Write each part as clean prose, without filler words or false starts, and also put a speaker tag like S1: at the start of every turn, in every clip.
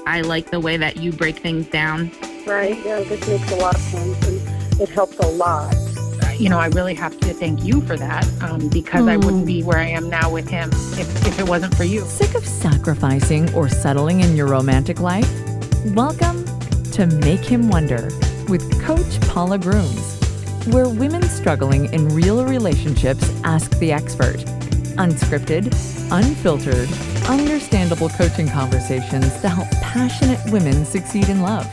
S1: I like the way that you break things down.
S2: Right, yeah, this makes a lot of sense, and it helps a lot.
S3: I really have to thank you for that, because I wouldn't be where I am now with him if it wasn't for you.
S4: Sick of sacrificing or settling in your romantic life? Welcome to Make Him Wonder with Coach Paula Grooms, where women struggling in real relationships ask the expert. Unscripted, unfiltered, understandable coaching conversations to help passionate women succeed in love.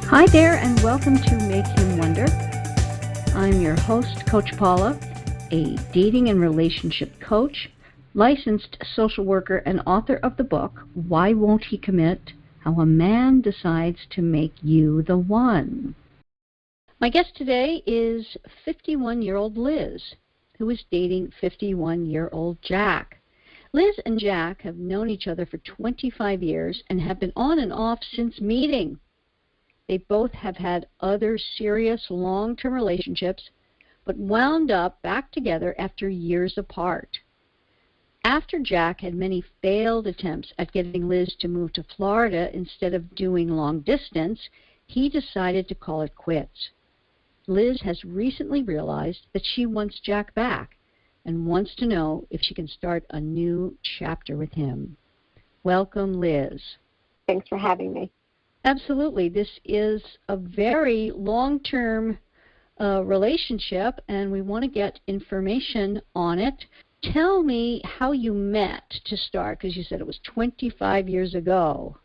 S5: Hi there, and welcome to Make Him Wonder. I'm your host, Coach Paula, a dating and relationship coach, licensed social worker, and author of the book, Why Won't He Commit? How a Man Decides to Make You the One. My guest today is 51-year-old Liz, who is dating 51-year-old Jack. Liz and Jack have known each other for 25 years and have been on and off since meeting. They both have had other serious long-term relationships, but wound up back together after years apart. After Jack had many failed attempts at getting Liz to move to Florida instead of doing long distance, he decided to call it quits. Liz has recently realized that she wants Jack back and wants to know if she can start a new chapter with him. Welcome, Liz.
S6: Thanks for having me.
S5: Absolutely. This is a very long-term relationship, and we want to get information on it. Tell me how you met to start, because you said it was 25 years ago.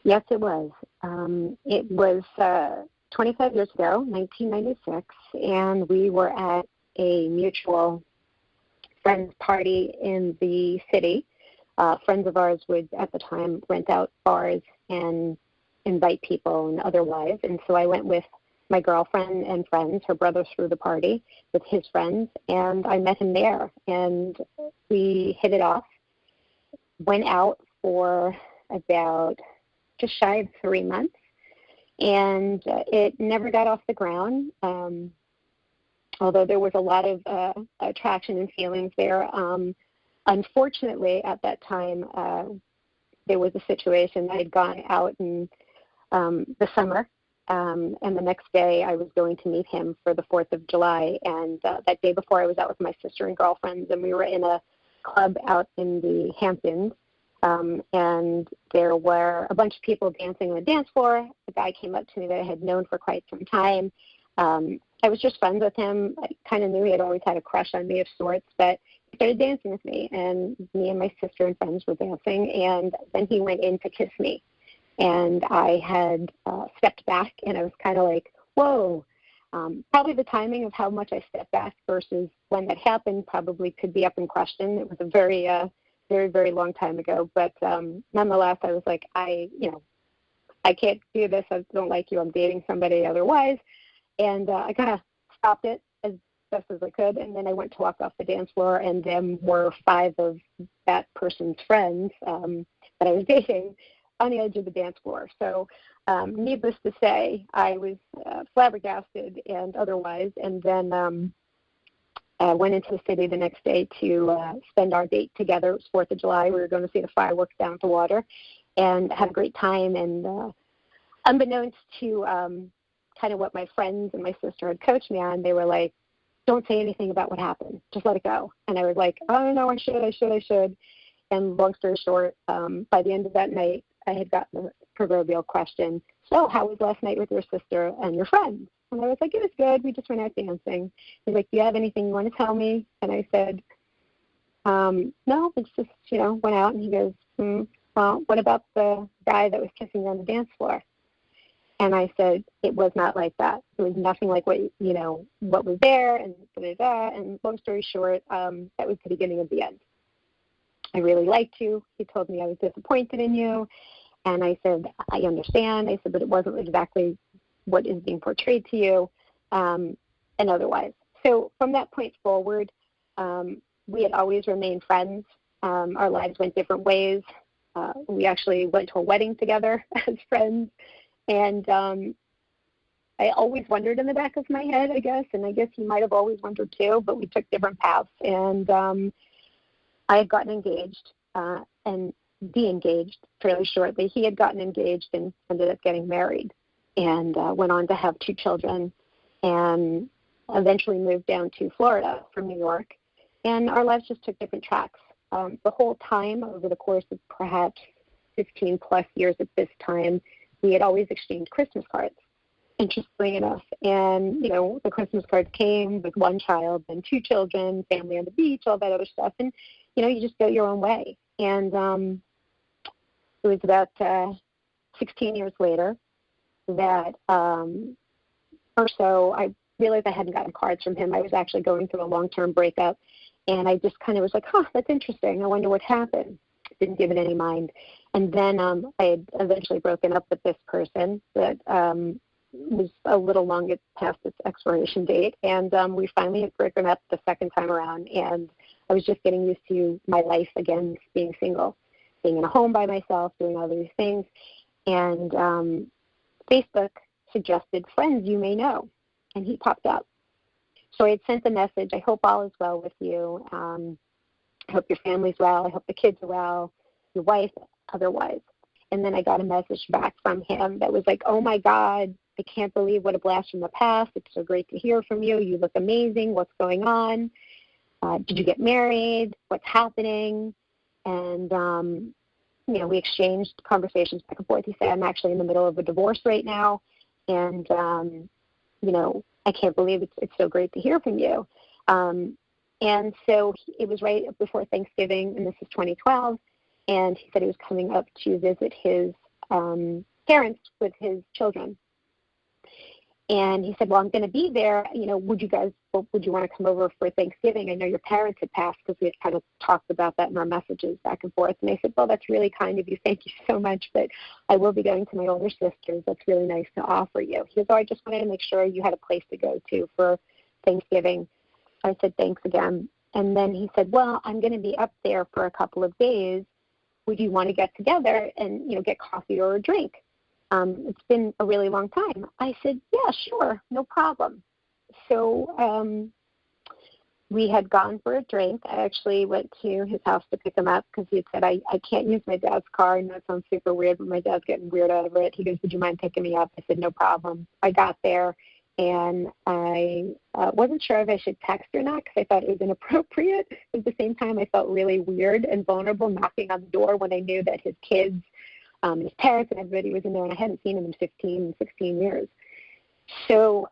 S6: Yes, it was. It was 25 years ago, 1996, and we were at a mutual friends party in the city. Friends of ours would, at the time, rent out bars and invite people and otherwise. And so I went with my girlfriend and friends. Her brother threw the party with his friends, and I met him there. And we hit it off, went out for about just shy of 3 months, and it never got off the ground, although there was a lot of attraction and feelings there. Unfortunately, at that time, there was a situation. I had gone out in the summer, and the next day I was going to meet him for the 4th of July, and that day before I was out with my sister and girlfriends, and we were in a club out in the Hamptons, and there were a bunch of people dancing on the dance floor. A guy came up to me that I had known for quite some time. I was just friends with him. I kind of knew he had always had a crush on me of sorts, but he started dancing with me, and me and my sister and friends were dancing, and then he went in to kiss me. And I had stepped back, and I was kind of like, whoa. Probably the timing of how much I stepped back versus when that happened probably could be up in question. It was a very, very, very long time ago. But nonetheless, I was like, I can't do this. I don't like you. I'm dating somebody otherwise. And I kind of stopped it as best as I could. And then I went to walk off the dance floor, and them were 5 of that person's friends that I was dating on the edge of the dance floor. So needless to say, I was flabbergasted and otherwise, and then I went into the city the next day to spend our date together. It was 4th of July. We were going to see the fireworks down at the water and have a great time. And unbeknownst to kind of what my friends and my sister had coached me on, they were like, don't say anything about what happened. Just let it go. And I was like, oh, no, I should. And long story short, by the end of that night, I had gotten the proverbial question, so how was last night with your sister and your friends? And I was like, it was good. We just went out dancing. He's like, do you have anything you want to tell me? And I said, no, it's just, went out. And he goes, well, what about the guy that was kissing you on the dance floor? And I said, it was not like that. It was nothing like what was there, and da-da-da. And long story short, that was the beginning of the end. I really liked you. He told me I was disappointed in you. And I said, I understand. I said, but it wasn't exactly what is being portrayed to you, and otherwise. So from that point forward, we had always remained friends. Our lives went different ways. We actually went to a wedding together as friends. And I always wondered in the back of my head, I guess, and I guess he might have always wondered too, but we took different paths. And I had gotten engaged and de-engaged fairly shortly. He had gotten engaged and ended up getting married and went on to have 2 children and eventually moved down to Florida from New York. And our lives just took different tracks. The whole time, over the course of perhaps 15 plus years at this time, we had always exchanged Christmas cards, interestingly enough. And, the Christmas cards came with 1 child, then 2 children, family on the beach, all that other stuff. And, you just go your own way. And it was about 16 years later that, or so, I realized I hadn't gotten cards from him. I was actually going through a long-term breakup. And I just kind of was like, that's interesting. I wonder what happened. Didn't give it any mind. And then I had eventually broken up with this person that was a little long past its expiration date. And we finally had broken up the second time around. And I was just getting used to my life again, being single, being in a home by myself, doing all these things. And Facebook suggested friends you may know. And he popped up. So I had sent a message, I hope all is well with you. I hope your family's well. I hope the kids are well, your wife, otherwise. And then I got a message back from him that was like, oh, my God, I can't believe what a blast from the past. It's so great to hear from you. You look amazing. What's going on? Did you get married? What's happening? And, we exchanged conversations back and forth. He said, I'm actually in the middle of a divorce right now. And, I can't believe it's so great to hear from you. And so it was right before Thanksgiving, and this is 2012, and he said he was coming up to visit his parents with his children. And he said, well, I'm going to be there. Would you want to come over for Thanksgiving? I know your parents had passed, because we had kind of talked about that in our messages back and forth. And I said, well, that's really kind of you. Thank you so much. But I will be going to my older sisters. That's really nice to offer you. He goes, I just wanted to make sure you had a place to go to for Thanksgiving. I said, thanks again. And then he said, well, I'm going to be up there for a couple of days. Would you want to get together and, get coffee or a drink? It's been a really long time. I said, yeah, sure, no problem. So we had gone for a drink. I actually went to his house to pick him up because he had said, I can't use my dad's car. I know it sounds super weird, but my dad's getting weird over it. He goes, would you mind picking me up? I said, no problem. I got there, and I wasn't sure if I should text or not because I thought it was inappropriate. At the same time, I felt really weird and vulnerable knocking on the door when I knew that his kids, his parents and everybody was in there, and I hadn't seen him in 15, 16 years. So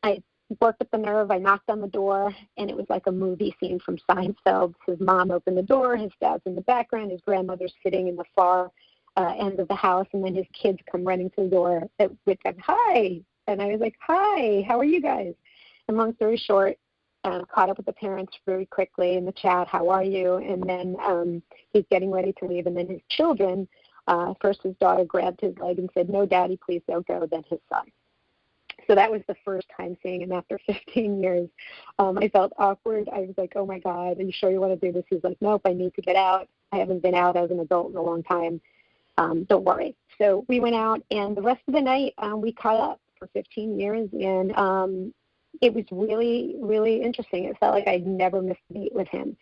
S6: I worked up the nerve. I knocked on the door, and it was like a movie scene from Seinfeld. His mom opened the door. His dad's in the background. His grandmother's sitting in the far end of the house, and then his kids come running to the door with them. Hi. And I was like, hi, how are you guys? And long story short, caught up with the parents very quickly in the chat, how are you? And then he's getting ready to leave. And then his children, first his daughter grabbed his leg and said, no, Daddy, please don't go, then his son. So that was the first time seeing him after 15 years. I felt awkward. I was like, oh, my God, are you sure you want to do this? He's like, nope, I need to get out. I haven't been out as an adult in a long time. Don't worry. So we went out, and the rest of the night we caught up for 15 years, and it was really, really interesting. It felt like I'd never missed a beat with him.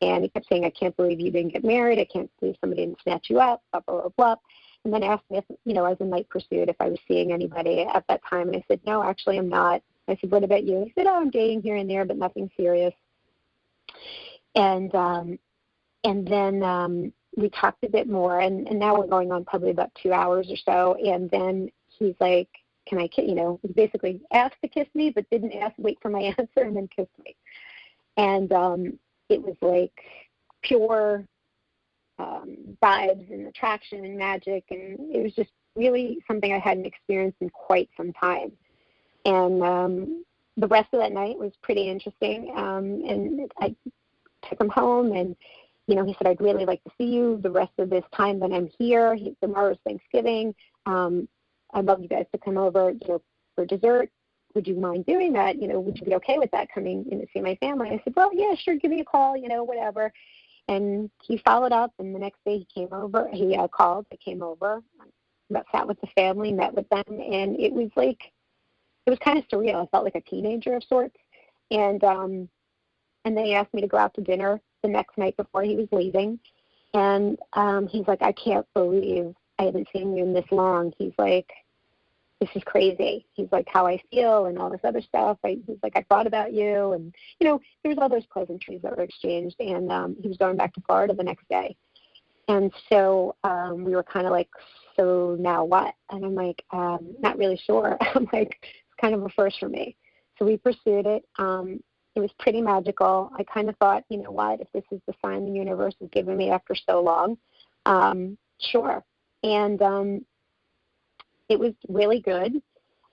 S6: And he kept saying, I can't believe you didn't get married. I can't believe somebody didn't snatch you up, blah, blah, blah, blah. And then asked me if, as the night pursued, if I was seeing anybody at that time. And I said, no, actually I'm not. I said, what about you? He said, oh, I'm dating here and there, but nothing serious. And then we talked a bit more, and now we're going on probably about 2 hours or so. And then he's like, can I kiss, he basically asked to kiss me, but didn't wait for my answer, and then kissed me. And it was like pure vibes and attraction and magic, and it was just really something I hadn't experienced in quite some time. And the rest of that night was pretty interesting, and I took him home, and he said, I'd really like to see you the rest of this time that I'm here. Tomorrow's Thanksgiving. I'd love you guys to come over, for dessert. Would you mind doing that? Would you be okay with that, coming to see my family? I said, well, yeah, sure, give me a call, whatever. And he followed up, and the next day he came over. He called. I came over, sat with the family, met with them, and it was kind of surreal. I felt like a teenager of sorts. And then he asked me to go out to dinner the next night before he was leaving. And he's like, I can't believe I haven't seen you in this long. He's like, this is crazy. He's like, how I feel and all this other stuff. He's like, I thought about you. And, there was all those pleasantries that were exchanged. And he was going back to Florida the next day. And so we were kind of like, so now what? And I'm like, not really sure. I'm like, it's kind of a first for me. So we pursued it. It was pretty magical. I kind of thought, you know what, if this is the sign the universe has given me after so long, sure. And it was really good.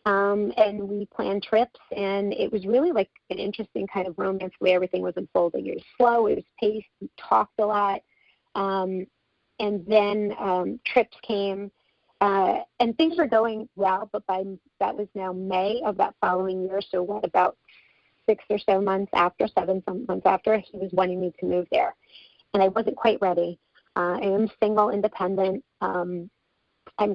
S6: And we planned trips, and it was really like an interesting kind of romance where everything was unfolding. It was slow, it was paced, we talked a lot. And then trips came, and things were going well, but that was now May of that following year, so about 6 or so months after, 7 months after, he was wanting me to move there. And I wasn't quite ready. I am single, independent. I'm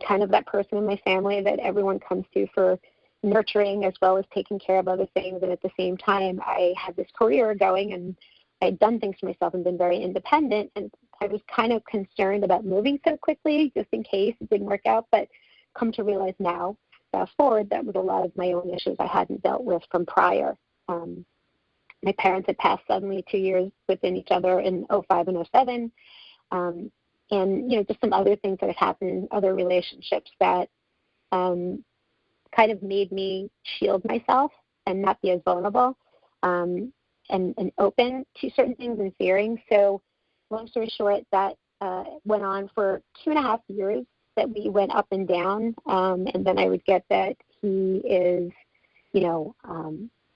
S6: kind of that person in my family that everyone comes to for nurturing as well as taking care of other things. And at the same time, I had this career going, and I had done things for myself and been very independent. And I was kind of concerned about moving so quickly, just in case it didn't work out. But come to realize now, fast forward, that was a lot of my own issues I hadn't dealt with from prior. My parents had passed suddenly 2 years within each other in 05 and 07. And, just some other things that had happened in other relationships that kind of made me shield myself and not be as vulnerable and open to certain things and fearing. So long story short, that went on for 2.5 years that we went up and down. And then I would get that he is,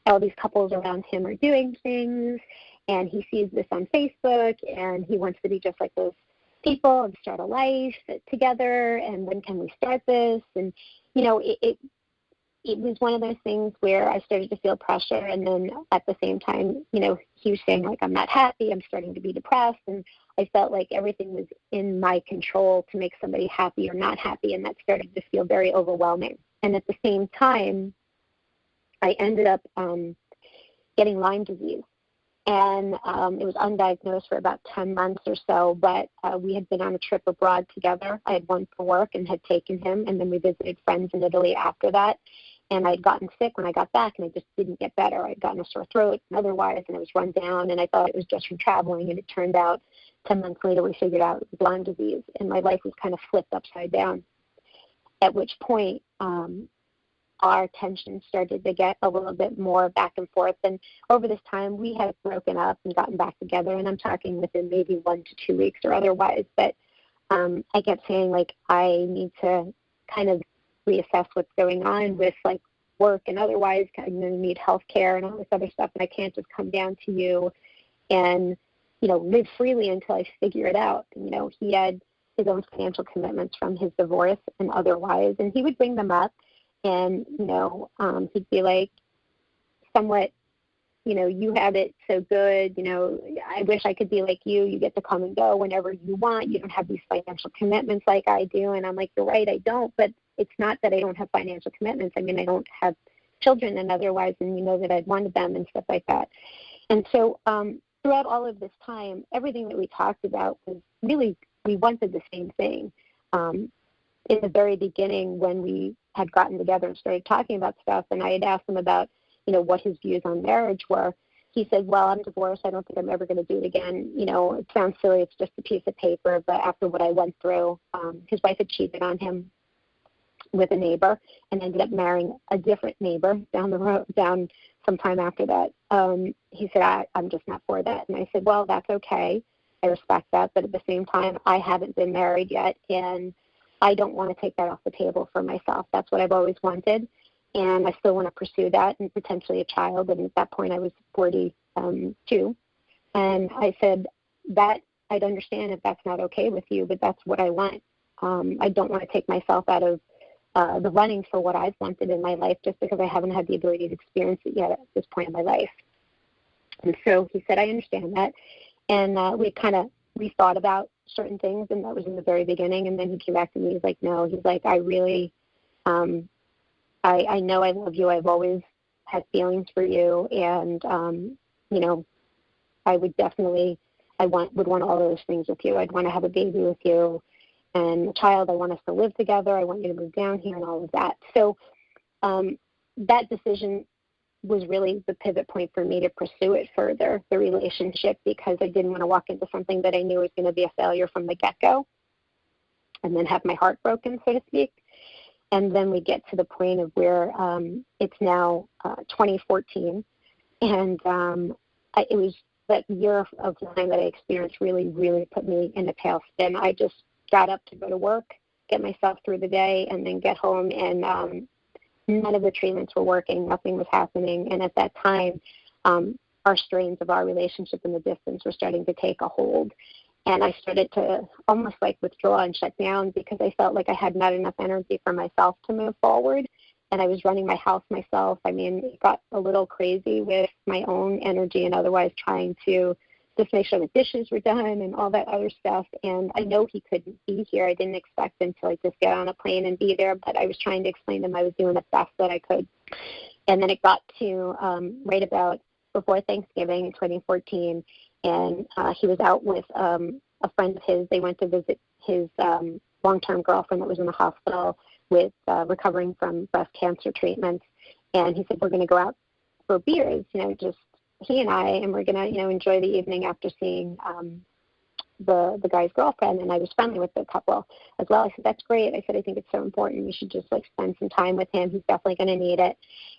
S6: all these couples around him are doing things, and he sees this on Facebook, and he wants to be just like those people and start a life together, and when can we start this? And, it was one of those things where I started to feel pressure, and then at the same time, he was saying, like, I'm not happy, I'm starting to be depressed, and I felt like everything was in my control to make somebody happy or not happy, and that started to feel very overwhelming. And at the same time, I ended up getting Lyme disease. And it was undiagnosed for about 10 months or so, but we had been on a trip abroad together. I had won for work and had taken him, and then we visited friends in Italy after that. And I had gotten sick when I got back, and I just didn't get better. I had gotten a sore throat and otherwise, and I was run down, and I thought it was just from traveling, and it turned out 10 months later we figured out it was Lyme disease, and my life was kind of flipped upside down, at which point our tension started to get a little bit more back and forth. And over this time, we had broken up and gotten back together, and I'm talking within maybe 1 to 2 weeks or otherwise. But I kept saying, like, I need to kind of reassess what's going on with, like, work and otherwise. I need health care and all this other stuff, and I can't just come down to you and, live freely until I figure it out. He had his own financial commitments from his divorce and otherwise, and he would bring them up. And, he'd be like, somewhat, you have it so good, I wish I could be like you. You get to come and go whenever you want. You don't have these financial commitments like I do. And I'm like, you're right, I don't. But it's not that I don't have financial commitments. I mean, I don't have children and otherwise, and that I'd wanted them and stuff like that. And so throughout all of this time, everything that we talked about was really, we wanted the same thing. In the very beginning, when we had gotten together and started talking about stuff, and I had asked him about, what his views on marriage were, he said, well, I'm divorced. I don't think I'm ever going to do it again. It sounds silly. It's just a piece of paper. But after what I went through, his wife had cheated on him with a neighbor and ended up marrying a different neighbor down the road, down sometime after that. He said, I'm just not for that. And I said, well, that's okay. I respect that. But at the same time, I haven't been married yet, and I don't want to take that off the table for myself. That's what I've always wanted, and I still want to pursue that and potentially a child. And at that point, I was 42, and I said that I'd understand if that's not okay with you, but that's what I want. I don't want to take myself out of the running for what I've wanted in my life just because I haven't had the ability to experience it yet at this point in my life. And so he said, I understand that, and we thought about certain things, and that was in the very beginning. And then he came back to me. He's like, no, he's like, I really, I know I love you. I've always had feelings for you. And, I would definitely, would want all those things with you. I'd want to have a baby with you and a child. I want us to live together. I want you to move down here and all of that. So that decision was really the pivot point for me to pursue it further, the relationship, because I didn't want to walk into something that I knew was going to be a failure from the get-go and then have my heart broken, so to speak. And then we get to the point of where it's now 2014, and it was that year of time that I experienced really, really put me in a tailspin. I just got up to go to work, get myself through the day, and then get home, and none of the treatments were working. Nothing was happening. And at that time, our strains of our relationship in the distance were starting to take a hold. And I started to almost like withdraw and shut down because I felt like I had not enough energy for myself to move forward. And I was running my house myself. I mean, it got a little crazy with my own energy and otherwise trying to just make sure the dishes were done and all that other stuff. And I know he couldn't be here. I didn't expect him to just get on a plane and be there, but I was trying to explain to him I was doing the best that I could. And then it got to right about before Thanksgiving in 2014, and he was out with a friend of his. They went to visit his long-term girlfriend that was in the hospital with recovering from breast cancer treatments. And he said, we're going to go out for beers, just he and I, and we're going to, enjoy the evening after seeing the guy's girlfriend. And I was friendly with the couple as well. I said, that's great. I said, I think it's so important. You should just spend some time with him. He's definitely going to need it.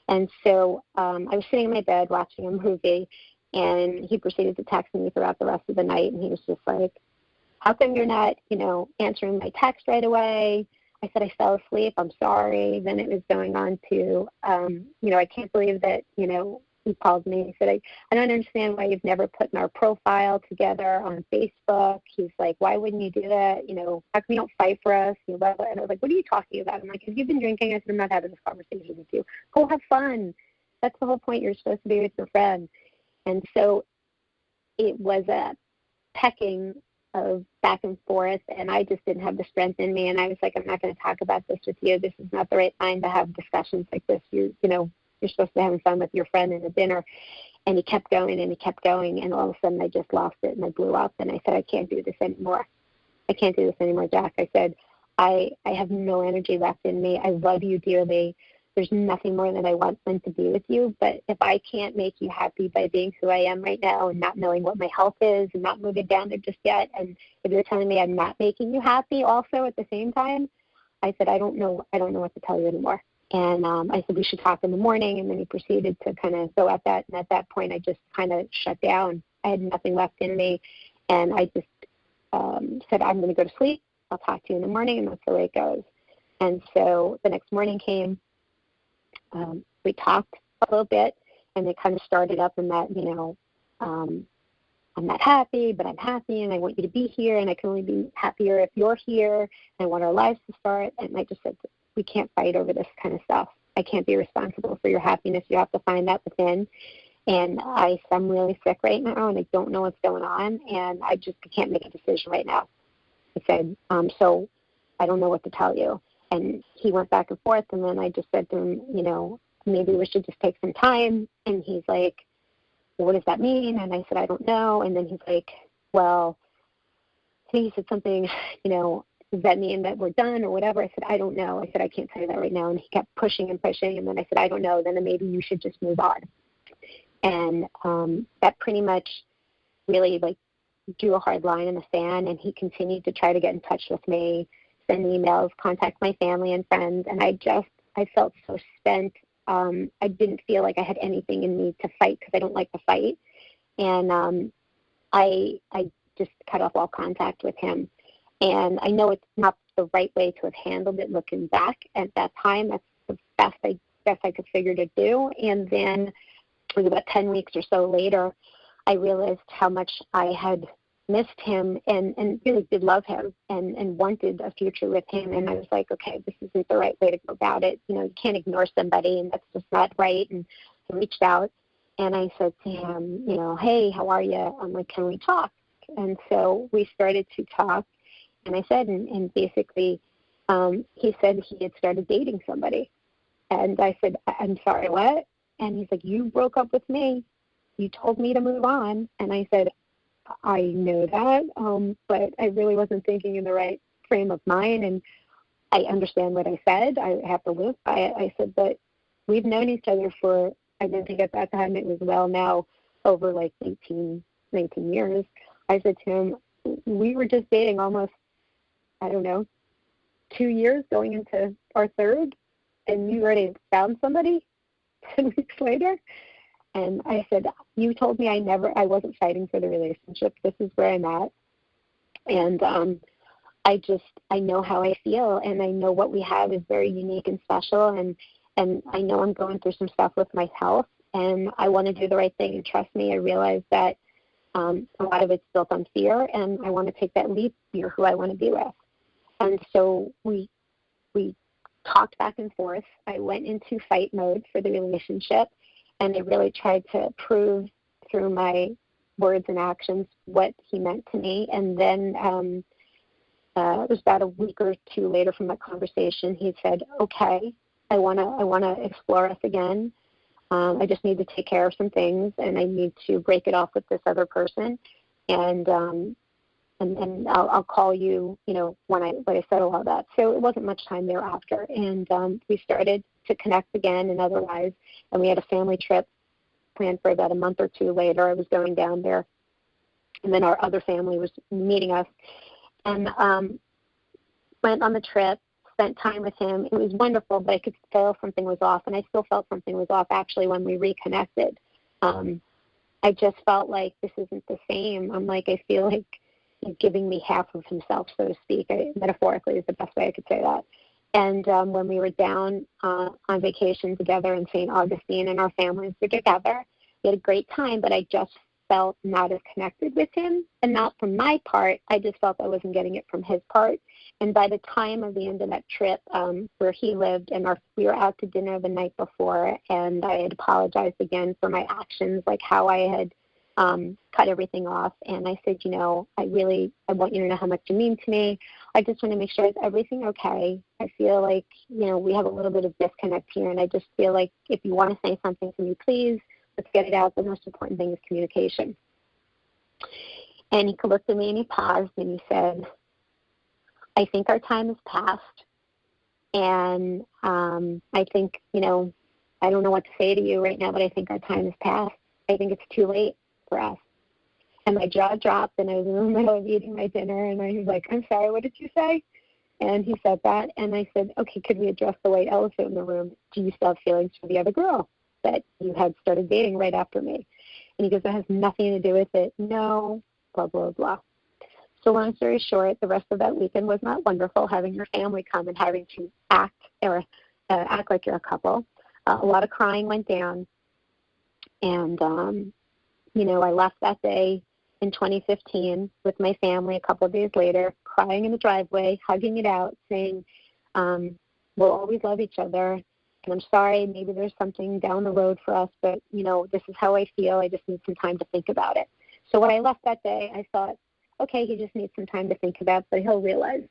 S6: And so I was sitting in my bed watching a movie, and he proceeded to text me throughout the rest of the night. And he was just like, how come you're not, answering my text right away? I said, I fell asleep. I'm sorry. Then it was going on to, I can't believe that, he called me. He said, I don't understand why you've never put in our profile together on Facebook. He's like, why wouldn't you do that? How come you don't fight for us? And I was like, what are you talking about? I'm like, have you been drinking? I said, I'm not having this conversation with you. Go have fun. That's the whole point. You're supposed to be with your friend. And so it was a pecking of back and forth, and I just didn't have the strength in me. And I was like, I'm not going to talk about this with you. This is not the right time to have discussions like this. You're supposed to be having fun with your friend in a dinner. And he kept going and he kept going. And all of a sudden I just lost it and I blew up. And I said, I can't do this anymore. I can't do this anymore, Jack. I said, I have no energy left in me. I love you dearly. There's nothing more that I want than to be with you. But if I can't make you happy by being who I am right now and not knowing what my health is and not moving down there just yet, and if you're telling me I'm not making you happy also at the same time, I said, I don't know what to tell you anymore. And I said, we should talk in the morning. And then he proceeded to kind of go at that. And at that point, I just kind of shut down. I had nothing left in me. And I just said, I'm going to go to sleep. I'll talk to you in the morning. And that's the way it goes. And so the next morning came. We talked a little bit. And it kind of started up in that, I'm not happy, but I'm happy. And I want you to be here. And I can only be happier if you're here. And I want our lives to start. And I just said, we can't fight over this kind of stuff. I can't be responsible for your happiness. You have to find that within. And I'm really sick right now, and I don't know what's going on, and I can't make a decision right now. I said, so I don't know what to tell you. And he went back and forth, and then I just said to him, maybe we should just take some time. And he's like, well, what does that mean? And I said, I don't know. And then he's like, well, I think he said something, does that mean that we're done or whatever? I said, I don't know. I said, I can't tell you that right now. And he kept pushing and pushing. And then I said, I don't know. Then maybe you should just move on. And that pretty much really drew a hard line in the sand. And he continued to try to get in touch with me, send emails, contact my family and friends. And I felt so spent. I didn't feel like I had anything in me to fight because I don't like to fight. And I just cut off all contact with him. And I know it's not the right way to have handled it looking back at that time. That's the best I could figure to do. And then it was about 10 weeks or so later, I realized how much I had missed him and really did love him and wanted a future with him. And I was like, okay, this isn't the right way to go about it. You can't ignore somebody, and that's just not right. And I reached out, and I said to him, hey, how are you? I'm like, can we talk? And so we started to talk. And I said, and basically, he said he had started dating somebody. And I said, I'm sorry, what? And he's like, you broke up with me. You told me to move on. And I said, I know that, but I really wasn't thinking in the right frame of mind, and I understand what I said. I have to live by it. I said, but we've known each other for, I didn't think at that time it was well now, over like 18, 19 years. I said to him, we were just dating almost, I don't know, 2 years going into our third, and you already found somebody 10 weeks later. And I said, you told me I wasn't fighting for the relationship. This is where I'm at. And I know how I feel, and I know what we have is very unique and special, and I know I'm going through some stuff with my health, and I want to do the right thing. And trust me, I realize that a lot of it's built on fear, and I want to take that leap. You're who I want to be with. And so we talked back and forth. I went into fight mode for the relationship, and I really tried to prove through my words and actions what he meant to me. And then it was about a week or two later from that conversation, he said, okay, I want to explore us again. I just need to take care of some things, and I need to break it off with this other person. And I'll call you, when I settle all that. So it wasn't much time thereafter. And we started to connect again and otherwise. And we had a family trip planned for about a month or two later. I was going down there. And then our other family was meeting us. And went on the trip, spent time with him. It was wonderful, but I could feel something was off. And I still felt something was off actually when we reconnected. I just felt like this isn't the same. I'm like, I feel like he's giving me half of himself, so to speak. Metaphorically is the best way I could say that. And when we were down on vacation together in St. Augustine and our families were together, we had a great time, but I just felt not as connected with him. And not from my part, I just felt I wasn't getting it from his part. And by the time of the end of that trip where he lived, and we were out to dinner the night before, and I had apologized again for my actions, like how I had cut everything off. And I said, I want you to know how much you mean to me. I just want to make sure, is everything okay? I feel like, we have a little bit of disconnect here, and I just feel like if you want to say something to me, please, let's get it out. The most important thing is communication. And he looked at me and he paused and he said, I think our time has passed. And I think, I don't know what to say to you right now, but I think our time has passed. I think it's too late for us. And my jaw dropped, and I was in the middle of eating my dinner, and I was like, I'm sorry, what did you say? And he said that, and I said, okay, could we address the white elephant in the room? Do you still have feelings for the other girl that you had started dating right after me? And he goes, that has nothing to do with it. No, blah, blah, blah. So long story short, the rest of that weekend was not wonderful, having your family come and having to act like you're a couple. A lot of crying went down. And, I left that day in 2015 with my family a couple of days later, crying in the driveway, hugging it out, saying, we'll always love each other. And I'm sorry, maybe there's something down the road for us, but, this is how I feel. I just need some time to think about it. So when I left that day, I thought, okay, he just needs some time to think about it, but he'll realize.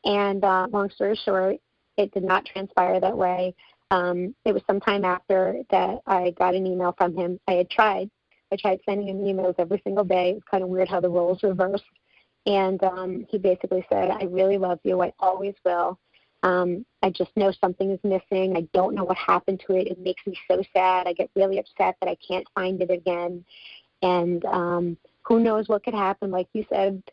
S6: And long story short, it did not transpire that way. It was some time after that I got an email from him. I tried sending him emails every single day. It was kind of weird how the roles reversed. And he basically said, I really love you. I always will. I just know something is missing. I don't know what happened to it. It makes me so sad. I get really upset that I can't find it again. And who knows what could happen. Like you said,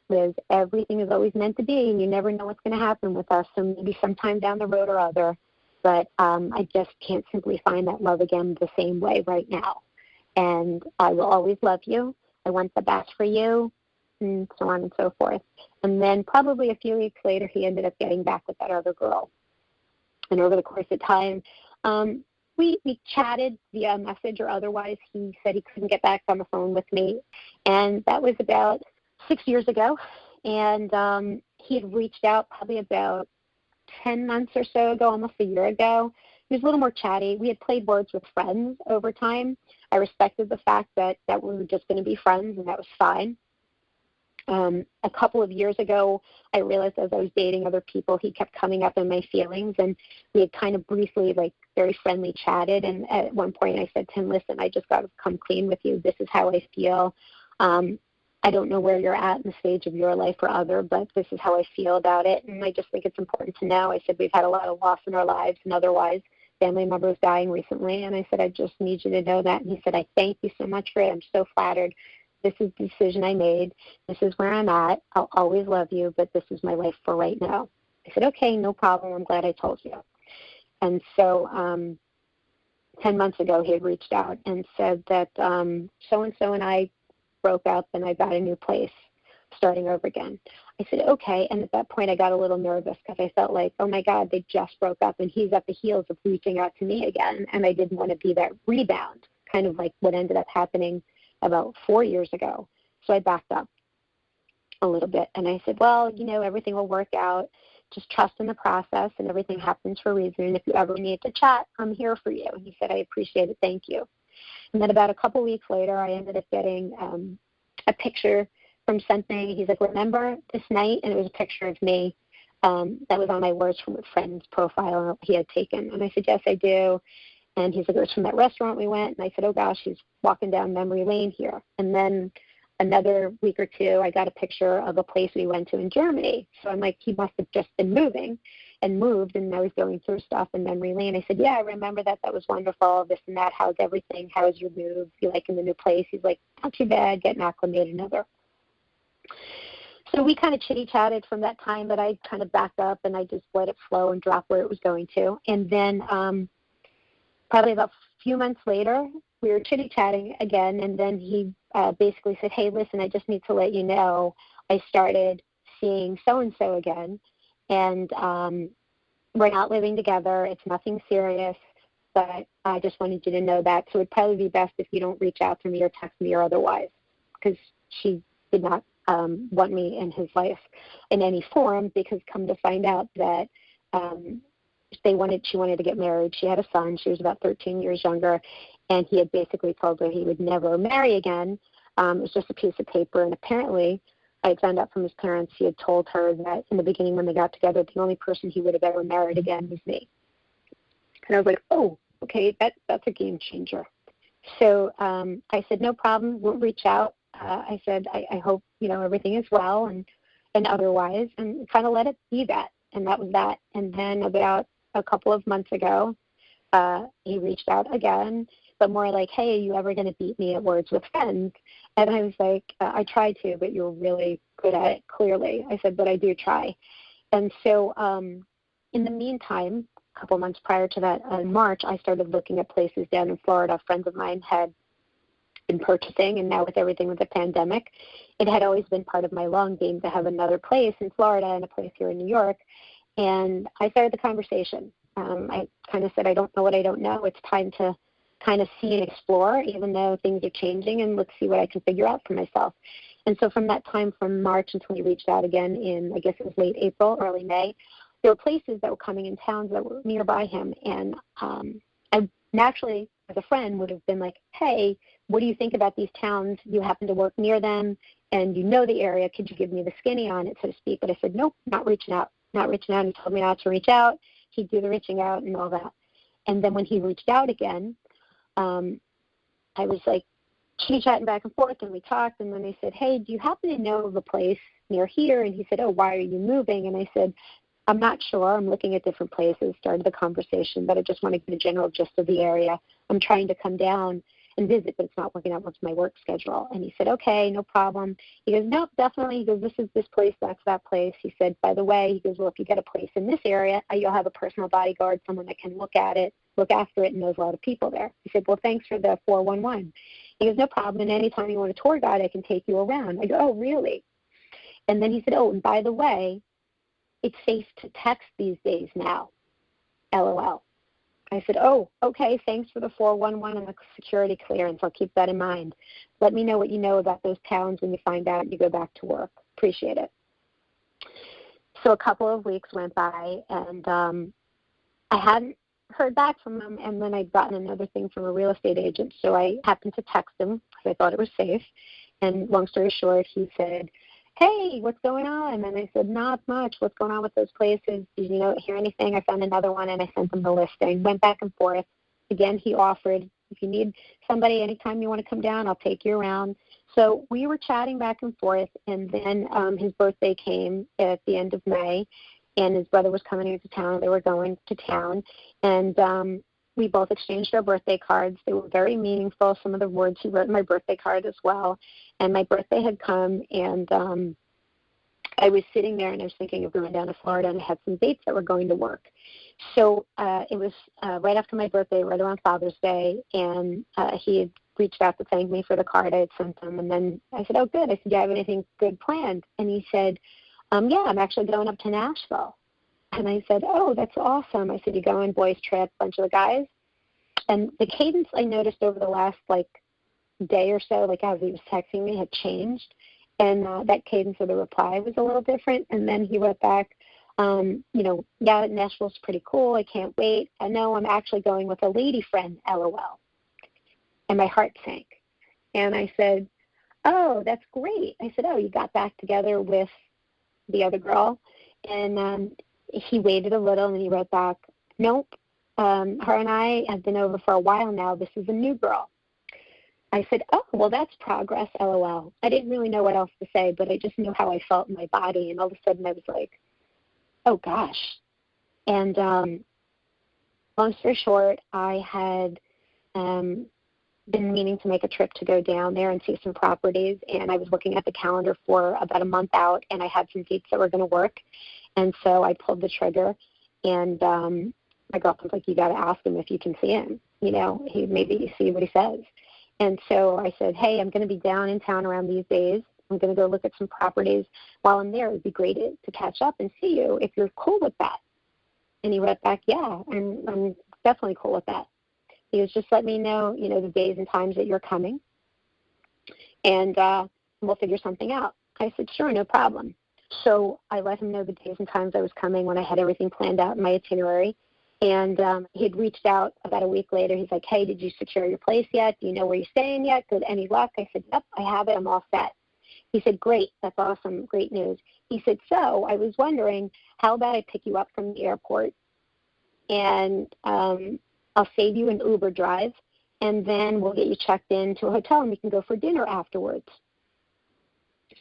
S6: Liz, everything is always meant to be, and you never know what's going to happen with us. So maybe sometime down the road or other. But I just can't simply find that love again the same way right now. And I will always love you. I want the best for you, and so on and so forth. And then probably a few weeks later, he ended up getting back with that other girl. And over the course of time, we chatted via message or otherwise. He said he couldn't get back on the phone with me. And that was about 6 years ago. And he had reached out probably about 10 months or so ago, almost a year ago. He was a little more chatty. We had played words with friends over time. I respected the fact that we were just going to be friends, and that was fine. A couple of years ago, I realized as I was dating other people, he kept coming up in my feelings, and we had kind of briefly, very friendly chatted. And at one point I said to him, listen, I just got to come clean with you. This is how I feel. I don't know where you're at in the stage of your life or other, but this is how I feel about it. And I just think it's important to know. I said, we've had a lot of loss in our lives and otherwise family members dying recently. And I said, I just need you to know that. And he said, I thank you so much for it. I'm so flattered. This is the decision I made. This is where I'm at. I'll always love you, but this is my life for right now. I said, okay, no problem. I'm glad I told you. And so 10 months ago, he had reached out and said that so-and-so and I broke up and I got a new place starting over again. I said, okay. And at that point, I got a little nervous because I felt like, oh, my God, they just broke up and he's at the heels of reaching out to me again. And I didn't want to be that rebound, kind of like what ended up happening about 4 years ago. So I backed up a little bit. And I said, well, everything will work out. Just trust in the process and everything happens for a reason. And if you ever need to chat, I'm here for you. And he said, I appreciate it. Thank you. And then about a couple weeks later, I ended up getting a picture from something. He's like, remember this night? And it was a picture of me that was on my Words from a Friend's profile he had taken. And I said, yes, I do. And he's like, it was from that restaurant we went. And I said, oh, gosh, he's walking down memory lane here. And then another week or two, I got a picture of a place we went to in Germany. So I'm like, he must have just been moved, and I was going through stuff in memory lane. I said, yeah, I remember that. That was wonderful, this and that. How's everything? How was your move? You liking the new place? He's like, not too bad, getting acclimated another. So we kind of chitty-chatted from that time, but I kind of backed up, and I just let it flow and drop where it was going to. And then probably about a few months later, we were chitty-chatting again, and then he basically said, hey, listen, I just need to let you know I started seeing so-and-so again, and we're not living together. It's nothing serious, but I just wanted you to know that. So it would probably be best if you don't reach out to me or text me or otherwise, because she did not want me in his life in any form, because come to find out that she wanted to get married. She had a son. She was about 13 years younger, and he had basically told her he would never marry again. It was just a piece of paper, and apparently I had found out from his parents he had told her that in the beginning when they got together, the only person he would have ever married again was me. And I was like, oh, okay, that's a game changer. So I said, no problem, we'll reach out. I said, I hope, everything is well and otherwise, and kind of let it be that. And that was that. And then about a couple of months ago, he reached out again, but more like, hey, are you ever going to beat me at Words with Friends? And I was like, I tried to, but you're really good at it, clearly. I said, but I do try. And so in the meantime, a couple months prior to that, in March, I started looking at places down in Florida. Friends of mine had been purchasing, and now with everything with the pandemic, it had always been part of my long game to have another place in Florida and a place here in New York. And I started the conversation. I kind of said, I don't know what I don't know. It's time to kind of see and explore, even though things are changing, and let's see what I can figure out for myself. And so from that time, from March until he reached out again in, I guess it was late April, early May, there were places that were coming in towns that were nearby him. And I naturally, as a friend, would have been like, hey, what do you think about these towns? You happen to work near them, and you know the area. Could you give me the skinny on it, so to speak? But I said, nope, not reaching out. He told me not to reach out. He'd do the reaching out and all that. And then when he reached out again, I was like chit-chatting back and forth, and we talked, and then I said, hey, do you happen to know of a place near here? And he said, oh, why are you moving? And I said, I'm not sure. I'm looking at different places. Started the conversation, but I just want to get a general gist of the area. I'm trying to come down and visit, but it's not working out with my work schedule. And he said, okay, no problem. He goes, nope, definitely. He goes, this is this place, that's that place. He said, by the way, he goes, well, if you get a place in this area, you'll have a personal bodyguard, someone that can look after it, and knows a lot of people there. He said, well, thanks for the 411. He goes, no problem. And anytime you want a tour guide, I can take you around. I go, oh, really? And then he said, oh, and by the way, it's safe to text these days now, LOL. I said, oh, okay, thanks for the 411 and the security clearance. I'll keep that in mind. Let me know what you know about those towns when you find out you go back to work. Appreciate it. So a couple of weeks went by, and I hadn't heard back from him, and then I'd gotten another thing from a real estate agent, so I happened to text him because I thought it was safe. And long story short, he said, hey, what's going on? And I said, not much. What's going on with those places? Did you hear anything? I found another one, and I sent him the listing. Went back and forth. Again, he offered If you need somebody anytime you want to come down, I'll take you around. So we were chatting back and forth, and then his birthday came at the end of May, and his brother was coming into town. They were going to town, and we both exchanged our birthday cards. They were very meaningful, some of the words he wrote in my birthday card as well. And my birthday had come, and I was sitting there, and I was thinking of going down to Florida, and I had some dates that were going to work. So it was right after my birthday, right around Father's Day, and he had reached out to thank me for the card I had sent him. And then I said, oh, good. I said, do you have anything good planned? And he said, yeah, I'm actually going up to Nashville. And I said, oh, that's awesome. I said, you going boys trip, bunch of the guys? And the cadence I noticed over the last, day or so, as he was texting me, had changed. And that cadence of the reply was a little different. And then he wrote back, yeah, Nashville's pretty cool. I can't wait. I know I'm actually going with a lady friend, LOL. And my heart sank. And I said, oh, that's great. I said, oh, you got back together with the other girl? And he waited a little, and he wrote back, nope. Her and I have been over for a while now. This is a new girl. I said, oh, well, that's progress, LOL. I didn't really know what else to say, but I just knew how I felt in my body. And all of a sudden I was like, oh, gosh. And long story short, I had been meaning to make a trip to go down there and see some properties. And I was looking at the calendar for about a month out, and I had some dates that were going to work. And so I pulled the trigger, and my girlfriend's like, you got to ask him if you can see him. Maybe see what he says. And so I said, hey, I'm going to be down in town around these days. I'm going to go look at some properties. While I'm there, it would be great to catch up and see you if you're cool with that. And he wrote back, yeah, I'm definitely cool with that. He was just let me know, the days and times that you're coming, and we'll figure something out. I said, sure, no problem. So I let him know the days and times I was coming when I had everything planned out in my itinerary. And he had reached out about a week later. He's like, hey, did you secure your place yet? Do you know where you're staying yet? Good, any luck? I said, yep, I have it. I'm all set. He said, great. That's awesome. Great news. He said, so I was wondering, how about I pick you up from the airport, and I'll save you an Uber drive, and then we'll get you checked into a hotel, and we can go for dinner afterwards.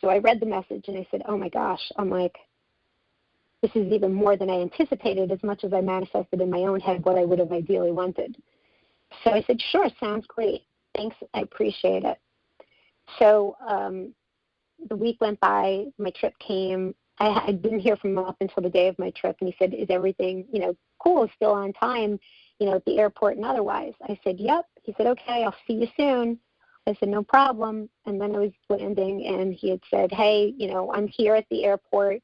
S6: So I read the message, and I said, oh, my gosh. I'm like, this is even more than I anticipated, as much as I manifested in my own head what I would have ideally wanted. So I said, sure, sounds great. Thanks, I appreciate it. So the week went by, my trip came. I didn't hear from him up until the day of my trip, and he said, is everything, cool, still on time, at the airport and otherwise? I said, yep. He said, okay, I'll see you soon. I said, no problem. And then I was landing, and he had said, hey, I'm here at the airport.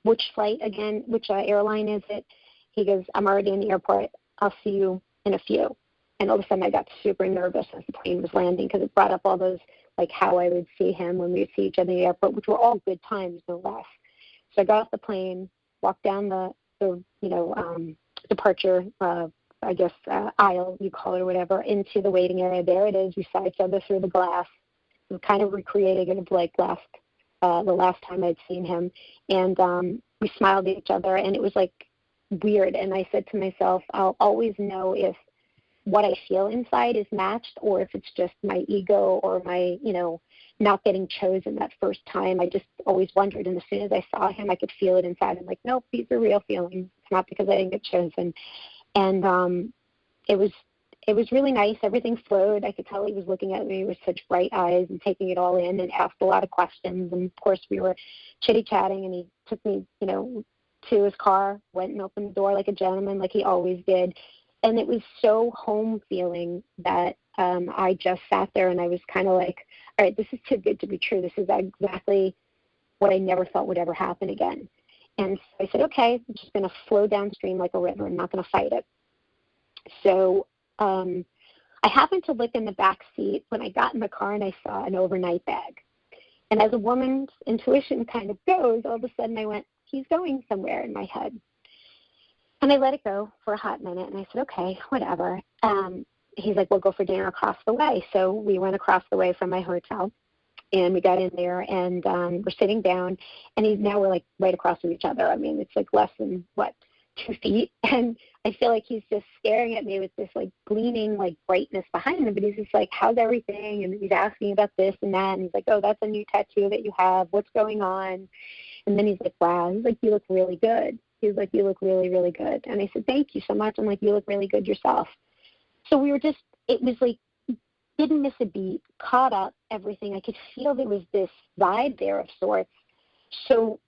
S6: Which flight again? Which airline is it? He goes, I'm already in the airport. I'll see you in a few. And all of a sudden I got super nervous as the plane was landing, because it brought up all those, how I would see him when we would see each other in the airport, which were all good times, no less. So I got off the plane, walked down the departure, aisle, you call it or whatever, into the waiting area. There it is. We saw each other through the glass. We were kind of recreating it of the last time I'd seen him. And we smiled at each other, and it was weird. And I said to myself, I'll always know if what I feel inside is matched, or if it's just my ego or my, not getting chosen that first time. I just always wondered. And as soon as I saw him, I could feel it inside. I'm like, nope, these are real feelings. It's not because I didn't get chosen. And it was really nice. Everything flowed. I could tell he was looking at me with such bright eyes and taking it all in, and asked a lot of questions. And of course we were chitty-chatting, and he took me, to his car, went and opened the door like a gentleman, like he always did. And it was so home feeling that I just sat there, and I was kind of like, all right, this is too good to be true. This is exactly what I never thought would ever happen again. And so I said, okay, I'm just going to flow downstream like a river. I'm not going to fight it. So I happened to look in the back seat when I got in the car, and I saw an overnight bag. And as a woman's intuition kind of goes, all of a sudden I went, he's going somewhere in my head. And I let it go for a hot minute, and I said, okay, whatever. He's like, we'll go for dinner across the way. So we went across the way from my hotel, and we got in there, and we're sitting down, and now we're right across from each other. I mean, it's less than, 2 feet, and I feel like he's just staring at me with this like gleaming like brightness behind him. But he's just like, "How's everything?" And he's asking about this and that, and he's like, "Oh, that's a new tattoo that you have. What's going on?" And then he's like, "Wow." He's like, "You look really good." He's like, "You look really, really good." And I said, "Thank you so much." I'm like, "You look really good yourself." So we were just, it was like, didn't miss a beat, caught up, everything. I could feel there was this vibe there of sorts. So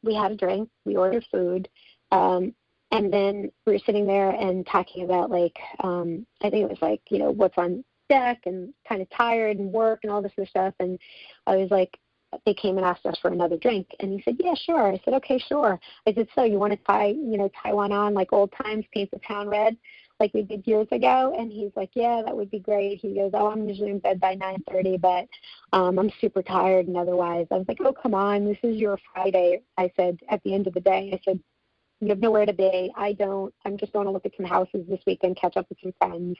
S6: we had a drink, we ordered food, and then we were sitting there and talking about, like, I think it was like, what's on deck, and kind of tired and work and all this other stuff. And I was like, they came and asked us for another drink. And he said, "Yeah, sure." I said, "Okay, sure." I said, "So you want to tie one on like old times, paint the town red like we did years ago?" And he's like, "Yeah, that would be great." He goes, "Oh, I'm usually in bed by 9:30, but I'm super tired and otherwise." I was like, "Oh, come on, this is your Friday." I said, at the end of the day, I said, "You have nowhere to be. I don't. I'm just going to look at some houses this weekend, catch up with some friends."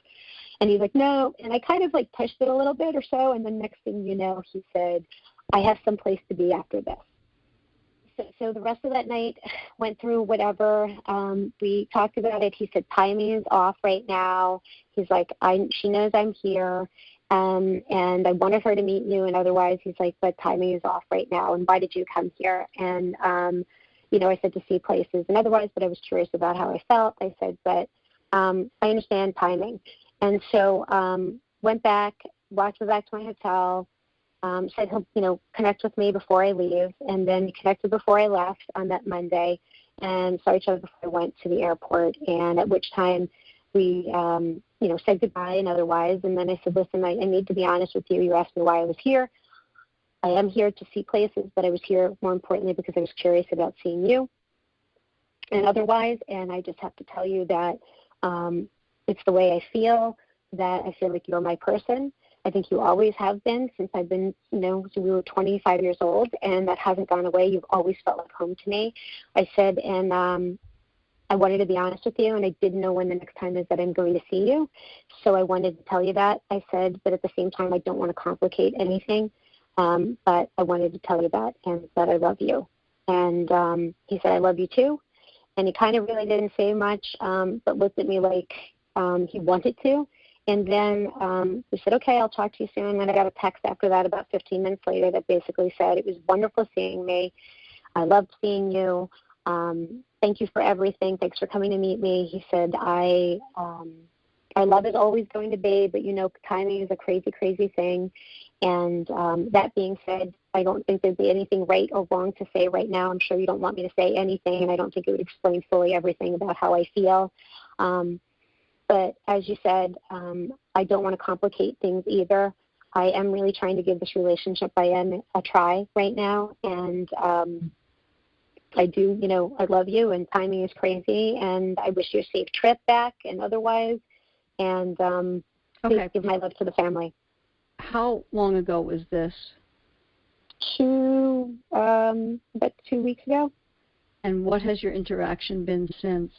S6: And he's like, "No." And I kind of like pushed it a little bit or so. And then next thing you know, he said, "I have some place to be after this." So the rest of that night went through whatever. We talked about it. He said, "Timing is off right now." He's like, she knows I'm here, and I wanted her to meet you. And otherwise, he's like, "But timing is off right now. And why did you come here?" And, I said, "To see places and otherwise," but I was curious about how I felt. I said, "But I understand timing." And so went back, walked back to my hotel, said he'll, connect with me before I leave. And then he connected before I left on that Monday and saw each other before I went to the airport. And at which time we, said goodbye and otherwise. And then I said, "Listen, I need to be honest with you. You asked me why I was here. I am here to see places, but I was here more importantly because I was curious about seeing you and otherwise. And I just have to tell you that it's the way I feel, that I feel like you're my person. I think you always have been since I've been, we were 25 years old, and that hasn't gone away. You've always felt like home to me." I said, and I wanted to be honest with you, and I didn't know when the next time is that I'm going to see you. So I wanted to tell you that. I said, but at the same time, I don't want to complicate anything. But I wanted to tell you that, and that I love you. And he said, "I love you too." And he kind of really didn't say much, but looked at me like he wanted to. And then we said, "Okay, I'll talk to you soon." And then I got a text after that about 15 minutes later that basically said, "It was wonderful seeing me. I loved seeing you. Thank you for everything. Thanks for coming to meet me." He said, our love is always going to be, but timing is a crazy, crazy thing. And that being said, I don't think there'd be anything right or wrong to say right now. I'm sure you don't want me to say anything, and I don't think it would explain fully everything about how I feel. But as you said, I don't want to complicate things either. I am really trying to give this relationship a try right now. And I do, I love you, and timing is crazy. And I wish you a safe trip back and otherwise. And please give my love to the family.
S5: How long ago was this?
S6: About 2 weeks ago.
S5: And what has your interaction been since?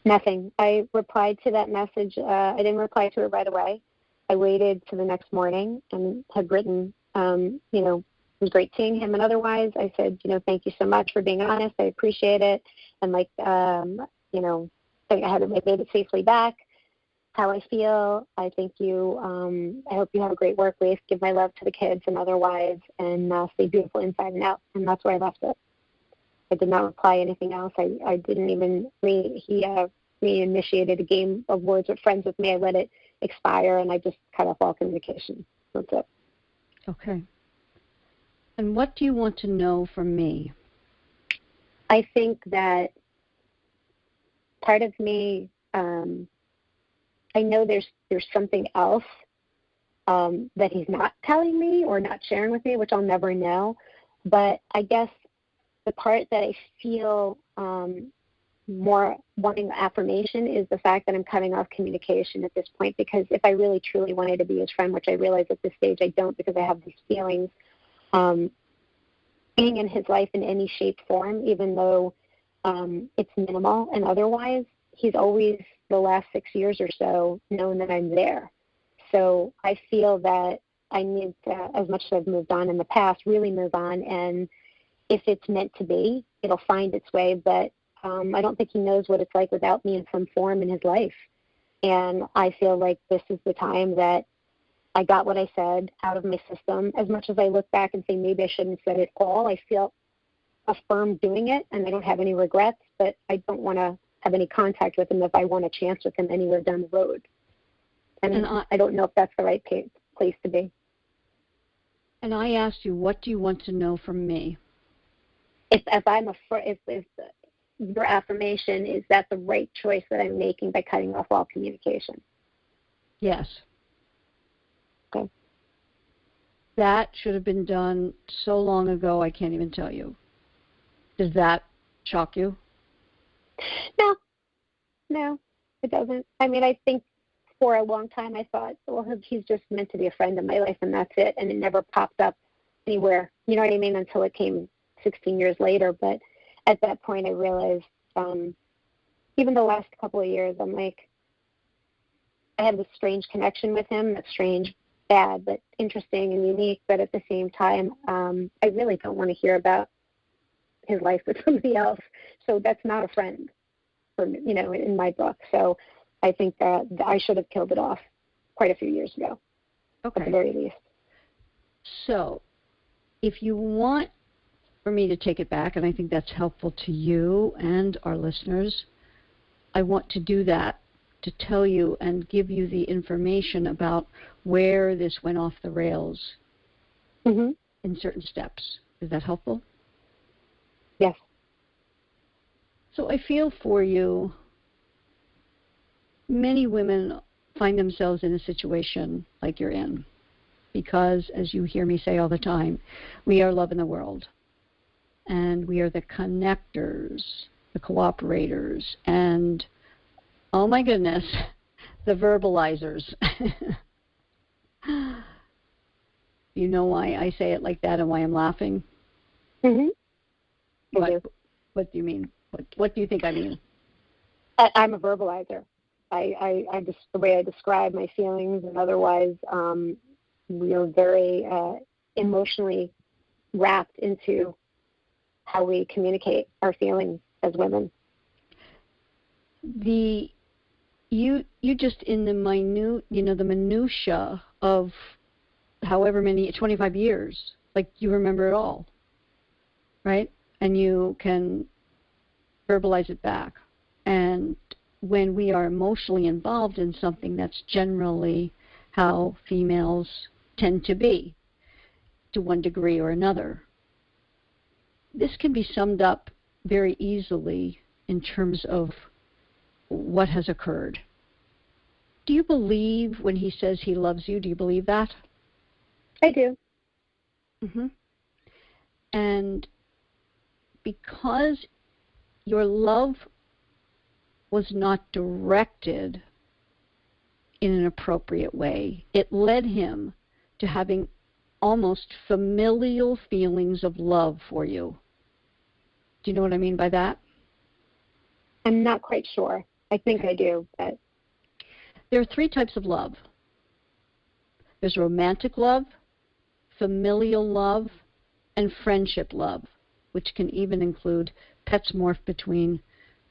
S6: Nothing. I replied to that message. I didn't reply to it right away. I waited to the next morning and had written, it was great seeing him. And otherwise, I said, "Thank you so much for being honest. I appreciate it." And I made it safely back. How I feel. I thank you. I hope you have a great work week. Give my love to the kids and otherwise, and stay beautiful inside and out. And that's where I left it. I did not reply anything else. I didn't even he reinitiated a game of words with friends with me. I let it expire, and I just cut off all communication. That's it.
S5: Okay. And what do you want to know from me?
S6: I think that part of me, I know there's something else that he's not telling me or not sharing with me, which I'll never know. But I guess the part that I feel more wanting affirmation is the fact that I'm cutting off communication at this point, because if I really truly wanted to be his friend, which I realize at this stage I don't because I have these feelings, being in his life in any shape, form, even though it's minimal and otherwise, he's always, the last 6 years or so, known that I'm there. So I feel that I need to, as much as I've moved on in the past, really move on. And if it's meant to be, it'll find its way. But I don't think he knows what it's like without me in some form in his life. And I feel like this is the time that I got what I said out of my system. As much as I look back and say maybe I shouldn't have said it all, I feel affirmed doing it, and I don't have any regrets, but I don't want to have any contact with him if I want a chance with him anywhere down the road. And I don't know if that's the right place to be.
S5: And I asked you, what do you want to know from me?
S6: If your affirmation is that the right choice that I'm making by cutting off all communication.
S5: Yes.
S6: Okay.
S5: That should have been done so long ago, I can't even tell you. Does that shock you?
S6: No, it doesn't. I mean, I think for a long time I thought, well, he's just meant to be a friend in my life, and that's it, and it never popped up anywhere. You know what I mean? Until it came 16 years later. But at that point, I realized, even the last couple of years, I'm like, I have this strange connection with him. That's strange, bad, but interesting and unique. But at the same time, I really don't want to hear about his life with somebody else. So that's not a friend, in my book. So I think that I should have killed it off quite a few years ago,
S5: Okay.
S6: at the very least.
S5: So if you want for me to take it back, and I think that's helpful to you and our listeners, I want to do that, to tell you and give you the information about where this went off the rails
S6: Mm-hmm.
S5: in certain steps. Is that helpful?
S6: Yes.
S5: So I feel for you. Many women find themselves in a situation like you're in because, as you hear me say all the time, we are love in the world. And we are the connectors, the cooperators, and, oh my goodness, the verbalizers. You know why I say it like that and why I'm laughing?
S6: Mm-hmm.
S5: What do you mean? What do you think I mean?
S6: I'm a verbalizer. I just, the way I describe my feelings and otherwise, we are very emotionally wrapped into how we communicate our feelings as women.
S5: You just in the minute, the minutia of however many 25 years, like you remember it all, right? And you can verbalize it back. And when we are emotionally involved in something, that's generally how females tend to be, to one degree or another. This can be summed up very easily in terms of what has occurred. Do you believe when he says he loves you? Do you believe that?
S6: I do.
S5: Mm-hmm. And because your love was not directed in an appropriate way, it led him to having almost familial feelings of love for you. Do you know what I mean by that?
S6: I'm not quite sure. I think I do, but
S5: there are three types of love. There's romantic love, familial love, and friendship love, which can even include pets morph between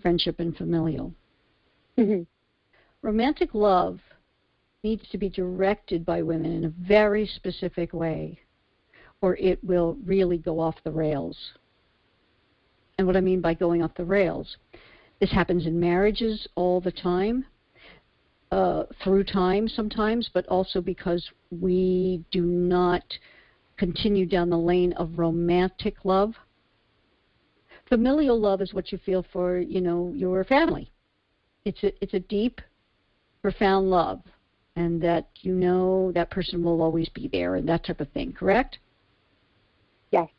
S5: friendship and familial.
S6: Mm-hmm.
S5: Romantic love needs to be directed by women in a very specific way, or it will really go off the rails. And what I mean by going off the rails, this happens in marriages all the time, through time sometimes, but also because we do not continue down the lane of romantic love. Familial love is what you feel for, your family. It's a deep, profound love, and that that person will always be there and that type of thing, correct?
S6: Yes.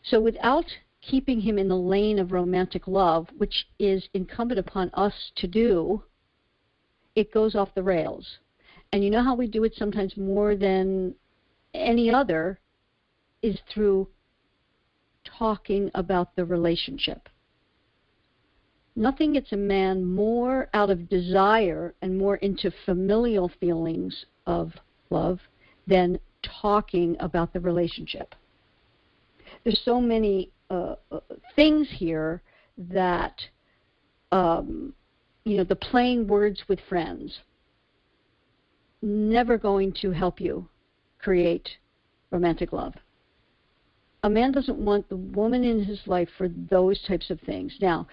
S5: So without keeping him in the lane of romantic love, which is incumbent upon us to do, it goes off the rails. And you know how we do it sometimes more than any other is through talking about the relationship. Nothing gets a man more out of desire and more into familial feelings of love than talking about the relationship. There's so many things here that, the playing words with friends, never going to help you create romantic love. A man doesn't want the woman in his life for those types of things. Now,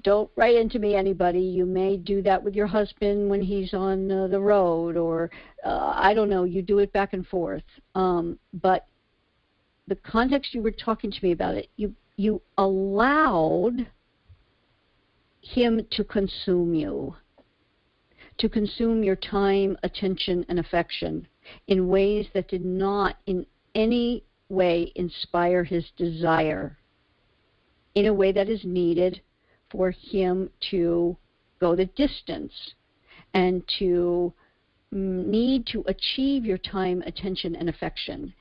S5: don't write into me, anybody. You may do that with your husband when he's on the road, or I don't know, you do it back and forth. But the context you were talking to me about it, you allowed him to consume you, to consume your time, attention, and affection in ways that did not in any way inspire his desire, in a way that is needed for him to go the distance and to need to achieve your time, attention, and affection.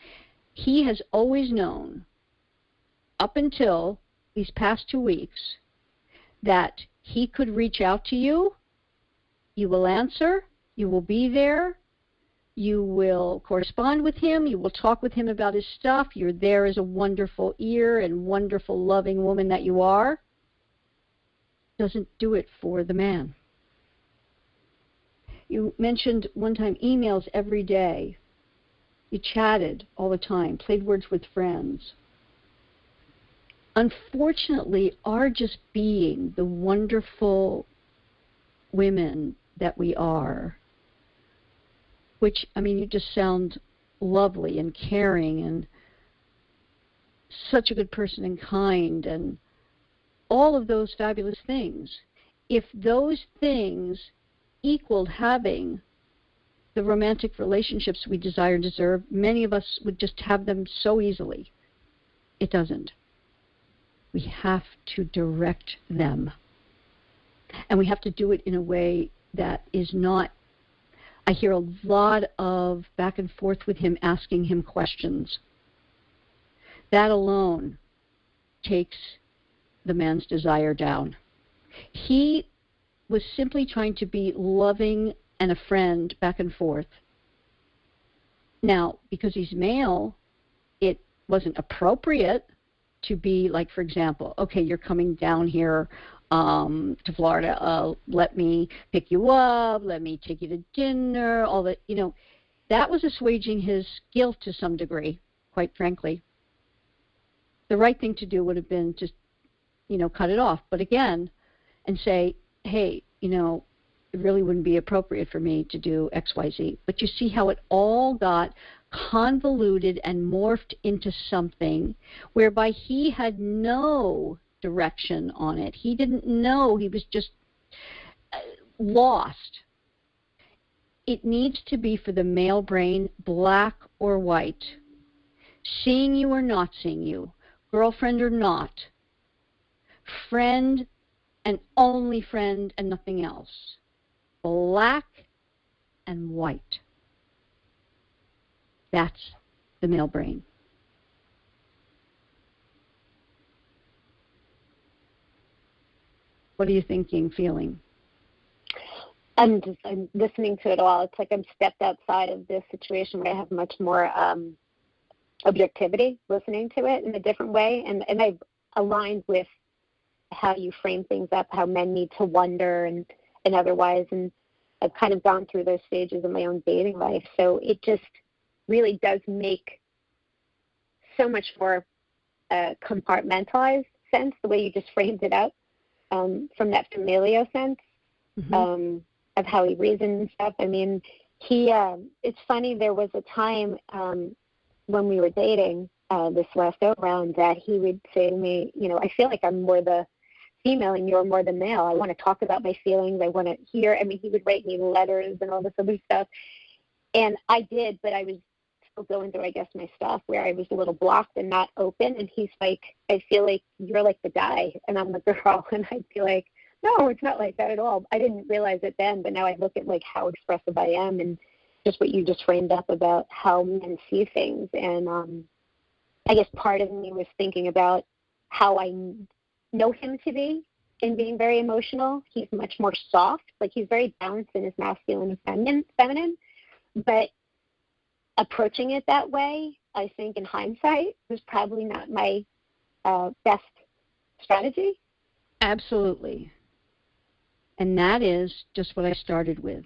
S5: He has always known, up until these past 2 weeks, that he could reach out to you, you will answer, you will be there, you will correspond with him, you will talk with him about his stuff, you're there as a wonderful ear and wonderful, loving woman that you are. Doesn't do it for the man. You mentioned one time emails every day. You chatted all the time, played words with friends. Unfortunately, our just being the wonderful women that we are, which, you just sound lovely and caring and such a good person and kind and all of those fabulous things. If those things equaled having the romantic relationships we desire and deserve, many of us would just have them so easily. It doesn't. We have to direct them. And we have to do it in a way that is not, I hear a lot of back and forth with him, asking him questions. That alone takes the man's desire down. He was simply trying to be loving and a friend back and forth. Now, because he's male, it wasn't appropriate to be like, for example, okay, you're coming down here to Florida, let me pick you up, let me take you to dinner, all that, that was assuaging his guilt to some degree, quite frankly. The right thing to do would have been just, cut it off. But again, and say, hey, it really wouldn't be appropriate for me to do X, Y, Z. But you see how it all got convoluted and morphed into something whereby he had no direction on it. He didn't know. He was just lost. It needs to be, for the male brain, black or white. Seeing you or not seeing you. Girlfriend or not. Friend and only friend and nothing else. Black and white. That's the male brain. What are you thinking, feeling?
S6: I'm listening to it all. It's like I'm stepped outside of this situation where I have much more objectivity, listening to it in a different way. And I've aligned with how you frame things up, how men need to wonder and otherwise. And I've kind of gone through those stages in my own dating life. So it just really does make so much more compartmentalized sense, the way you just framed it up, from that familial sense. Mm-hmm. Of how he reasoned and stuff. It's funny, there was a time when we were dating this last go-around that he would say to me, I feel like I'm more the female and you're more the male. I want to talk about my feelings. I want to hear. He would write me letters and all this other stuff. And I did, but I was still going through, I guess, my stuff where I was a little blocked and not open. And he's like, I feel like you're like the guy and I'm the girl. And I'd be like, no, it's not like that at all. I didn't realize it then, but now I look at how expressive I am and just what you just framed up about how men see things. And I guess part of me was thinking about how I know him to be in being very emotional. He's much more soft. He's very balanced in his masculine and feminine. But approaching it that way, I think in hindsight, was probably not my best strategy?
S5: Absolutely. And that is just what I started with.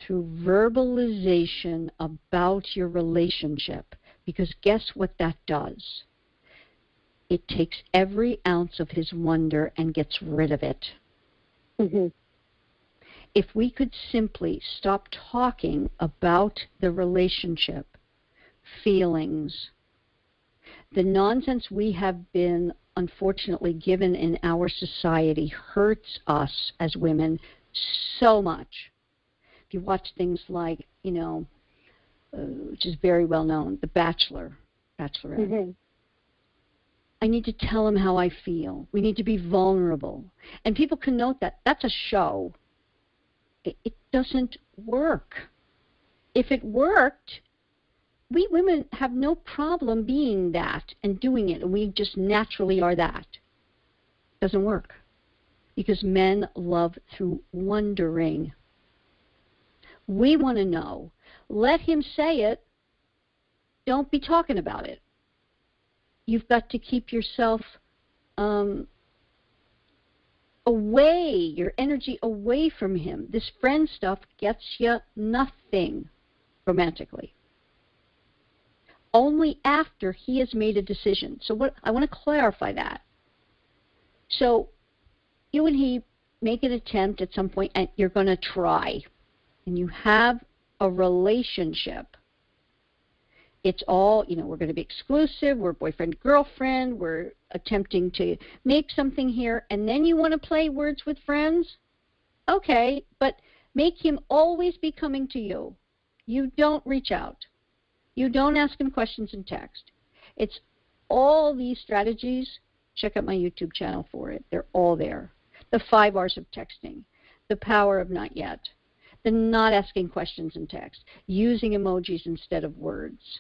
S5: Through verbalization about your relationship. Because guess what that does? It takes every ounce of his wonder and gets rid of it.
S6: Mm-hmm.
S5: If we could simply stop talking about the relationship, feelings, the nonsense we have been unfortunately given in our society hurts us as women so much. If you watch things like, which is very well known, The Bachelor, Bachelorette.
S6: Mm-hmm.
S5: I need to tell him how I feel. We need to be vulnerable. And people can note that. That's a show. It doesn't work. If it worked, we women have no problem being that and doing it, and we just naturally are that. It doesn't work. Because men love through wondering. We want to know. Let him say it. Don't be talking about it. You've got to keep yourself away, your energy away from him. This friend stuff gets you nothing romantically. Only after he has made a decision. So I want to clarify that. So you and he make an attempt at some point, and you're going to try. And you have a relationship. It's all, we're going to be exclusive, we're boyfriend, girlfriend, we're attempting to make something here, and then you want to play words with friends? Okay, but make him always be coming to you. You don't reach out. You don't ask him questions in text. It's all these strategies. Check out my YouTube channel for it. They're all there. The 5 R's of texting, the power of not yet, the not asking questions in text, using emojis instead of words.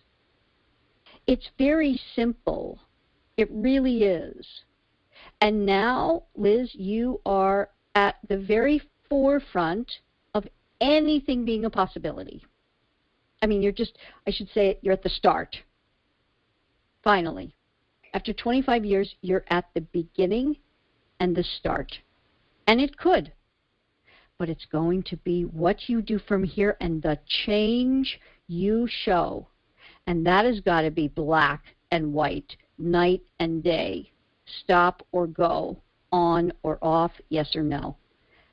S5: It's very simple. It really is. And now, Liz, you are at the very forefront of anything being a possibility. I mean, I should say you're at the start. Finally. After 25 years, you're at the beginning and the start. And it could. But it's going to be what you do from here and the change you show. And that has got to be black and white, night and day, stop or go, on or off, yes or no.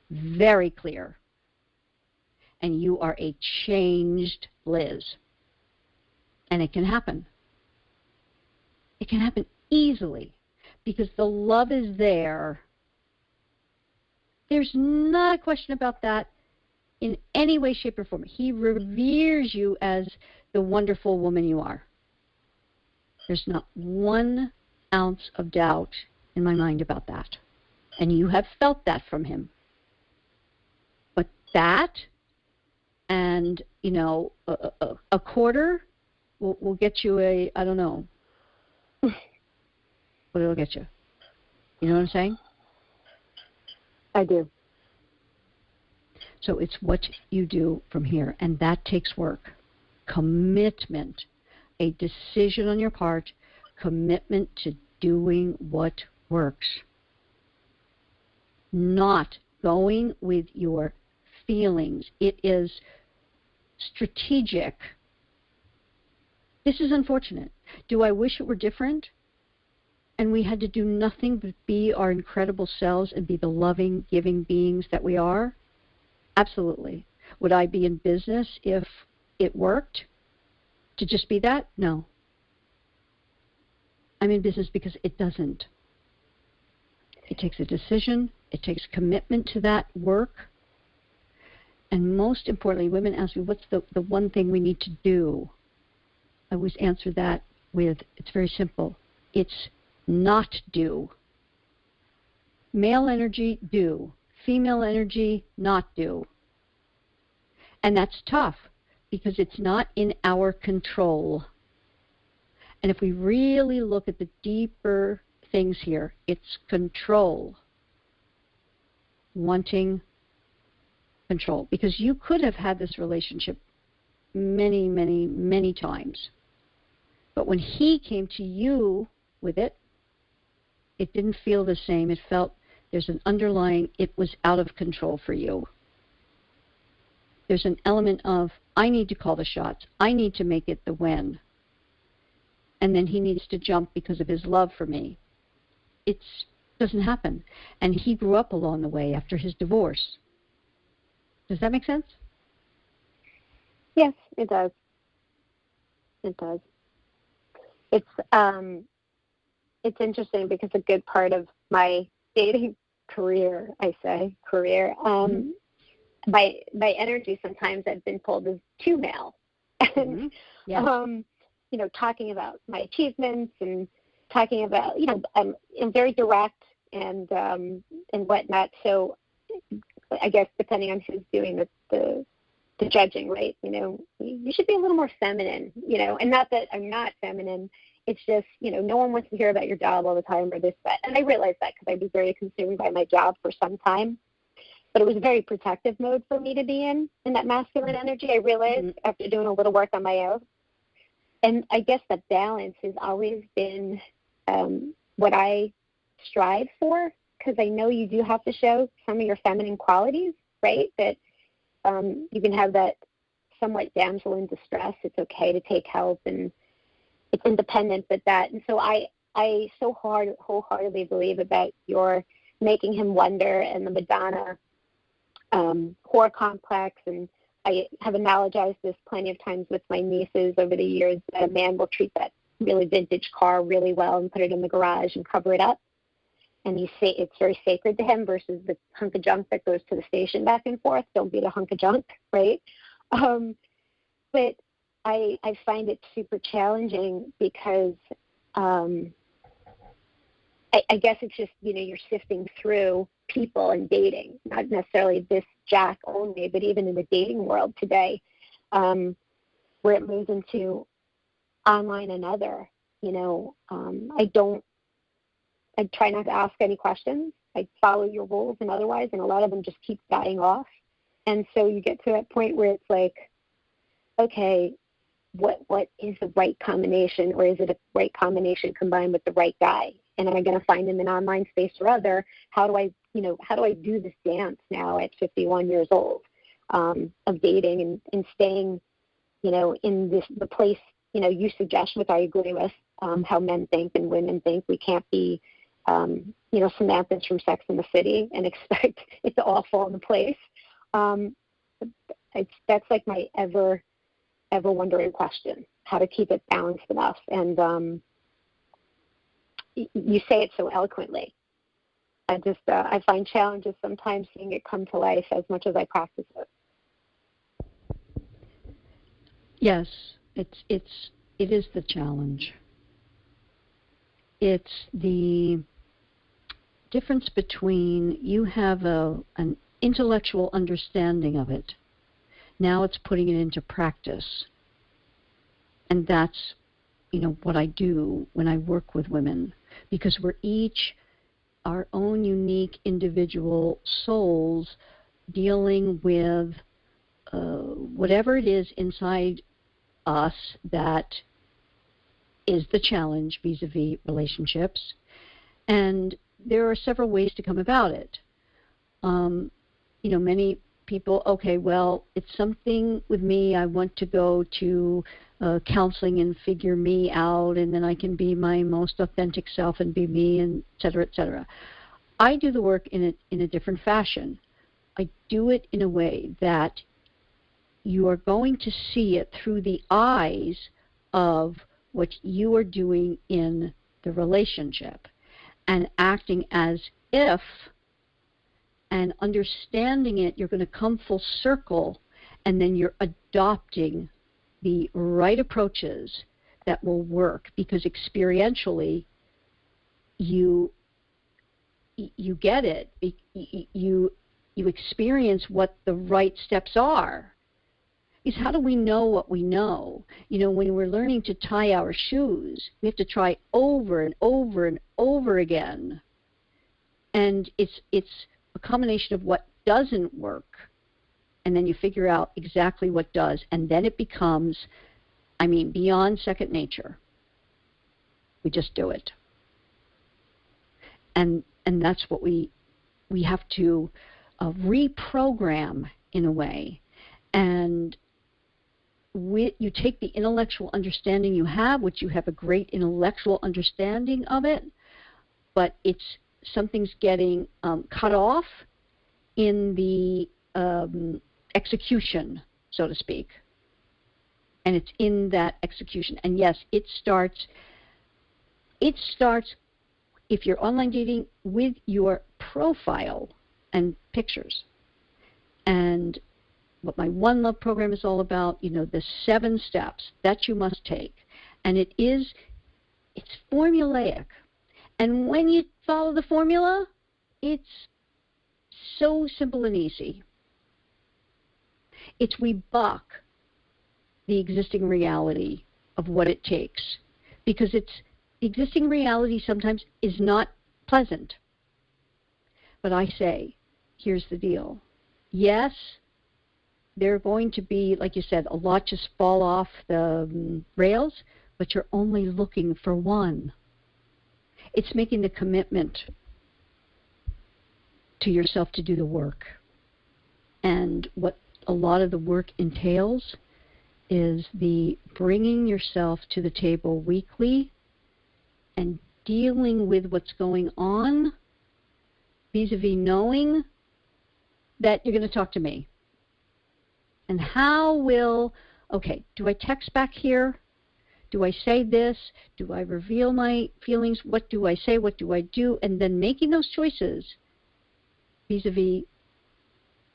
S5: Very clear. And you are a changed Liz. And it can happen. It can happen easily because the love is there. There's not a question about that in any way, shape, or form. He reveres you as the wonderful woman you are. There's not 1 ounce of doubt in my mind about that. And you have felt that from him. But that and, a quarter will get you I don't know. What it'll get you. You know what I'm saying?
S6: I do.
S5: So it's what you do from here, and that takes work. Commitment, a decision on your part, commitment to doing what works. Not going with your feelings. It is strategic. This is unfortunate. Do I wish it were different? And we had to do nothing but be our incredible selves and be the loving, giving beings that we are? Absolutely. Would I be in business if it worked to just be that? No. I'm in business because it doesn't. It takes a decision. It takes commitment to that work. And most importantly, women ask me, what's the one thing we need to do? I always answer that with, it's very simple. It's not do. Male energy, do. Female energy, not do. And that's tough because it's not in our control. And if we really look at the deeper things here, it's control. Wanting control. Because you could have had this relationship many, many, many times. But when he came to you with it It didn't feel the same. It felt there's an underlying, it was out of control for you. There's an element of, I need to call the shots. I need to make it the when. And then he needs to jump because of his love for me. It doesn't happen. And he grew up along the way after his divorce. Does that make sense?
S6: Yes, it does. It does. It's interesting because a good part of my dating career, my energy sometimes I've been told is too male. And,
S5: Yes.
S6: Talking about my achievements and talking about, I'm very direct and whatnot. So I guess depending on who's doing the judging, right? You should be a little more feminine, and not that I'm not feminine. It's just, no one wants to hear about your job all the time or this, that. And I realized that because I was very consumed by my job for some time. But it was a very protective mode for me to be in that masculine energy, I realized after doing a little work on my own. And I guess the balance has always been what I strive for, because I know you do have to show some of your feminine qualities, right? That you can have that somewhat damsel in distress. It's okay to take help, and it's independent, but that. And so I so wholeheartedly believe about your making him wonder and the Madonna horror complex. And I have analogized this plenty of times with my nieces over the years. A man will treat that really vintage car really well and put it in the garage and cover it up. And it's very sacred to him versus the hunk of junk that goes to the station back and forth. Don't be the hunk of junk, right? But I find it super challenging because I guess it's just, you're sifting through people and dating, not necessarily this Jack only, but even in the dating world today, where it moves into online and other, I try not to ask any questions. I follow your rules and otherwise, and a lot of them just keep dying off. And so you get to that point where it's like, okay, what is the right combination, or is it a right combination combined with the right guy? And am I going to find in an online space or other? How do I do this dance now at 51 years old of dating and staying, in the place, you suggest, which I agree with, how men think and women think. We can't be, Samantha's from Sex and the City and expect it to all fall into place. That's like my ever wondering question, how to keep it balanced enough. And you say it so eloquently. I find challenges sometimes seeing it come to life as much as I practice it.
S5: Yes, it is the challenge. It's the difference between you have an intellectual understanding of it. Now it's putting it into practice. And that's, what I do when I work with women, because we're each our own unique individual souls dealing with whatever it is inside us that is the challenge vis-a-vis relationships. And there are several ways to come about it. Many people, okay, well, it's something with me. I want to go to counseling and figure me out, and then I can be my most authentic self and be me, and et cetera, et cetera. I do the work in a different fashion. I do it in a way that you are going to see it through the eyes of what you are doing in the relationship, and acting as if, and understanding it, you're going to come full circle, and then you're adopting the right approaches that will work, because experientially you get it. You experience what the right steps are. Is how do we know what we know? When we're learning to tie our shoes, we have to try over and over and over again. And it's a combination of what doesn't work, and then you figure out exactly what does, and then it becomes, beyond second nature. We just do it. and that's what we have to reprogram in a way. And you take the intellectual understanding you have, which you have a great intellectual understanding of it, but something's getting cut off in the execution, so to speak. And it's in that execution. And yes, it starts if you're online dating with your profile and pictures. And what my One Love program is all about, the 7 steps that you must take. And it's formulaic. And when you follow the formula, it's so simple and easy. We buck the existing reality of what it takes, because the existing reality sometimes is not pleasant. But I say, here's the deal. Yes, there are going to be, like you said, a lot just fall off the rails, but you're only looking for one. It's making the commitment to yourself to do the work. And what a lot of the work entails is the bringing yourself to the table weekly and dealing with what's going on, vis-a-vis knowing that you're going to talk to me. And do I text back here? Do I say this? Do I reveal my feelings? What do I say? What do I do? And then making those choices vis-a-vis,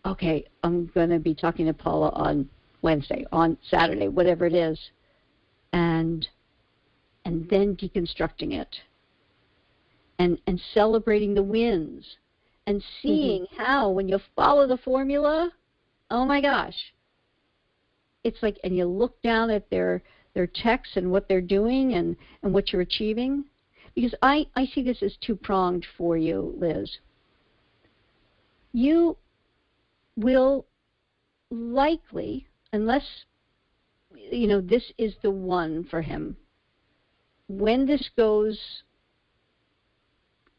S5: okay, I'm going to be talking to Paula on Wednesday, on Saturday, whatever it is, and then deconstructing it and celebrating the wins and seeing how, when you follow the formula, oh my gosh, it's like, and you look down at their texts and what they're doing and what you're achieving. Because I see this as two-pronged for you, Liz. You will likely, unless, this is the one for him, when this goes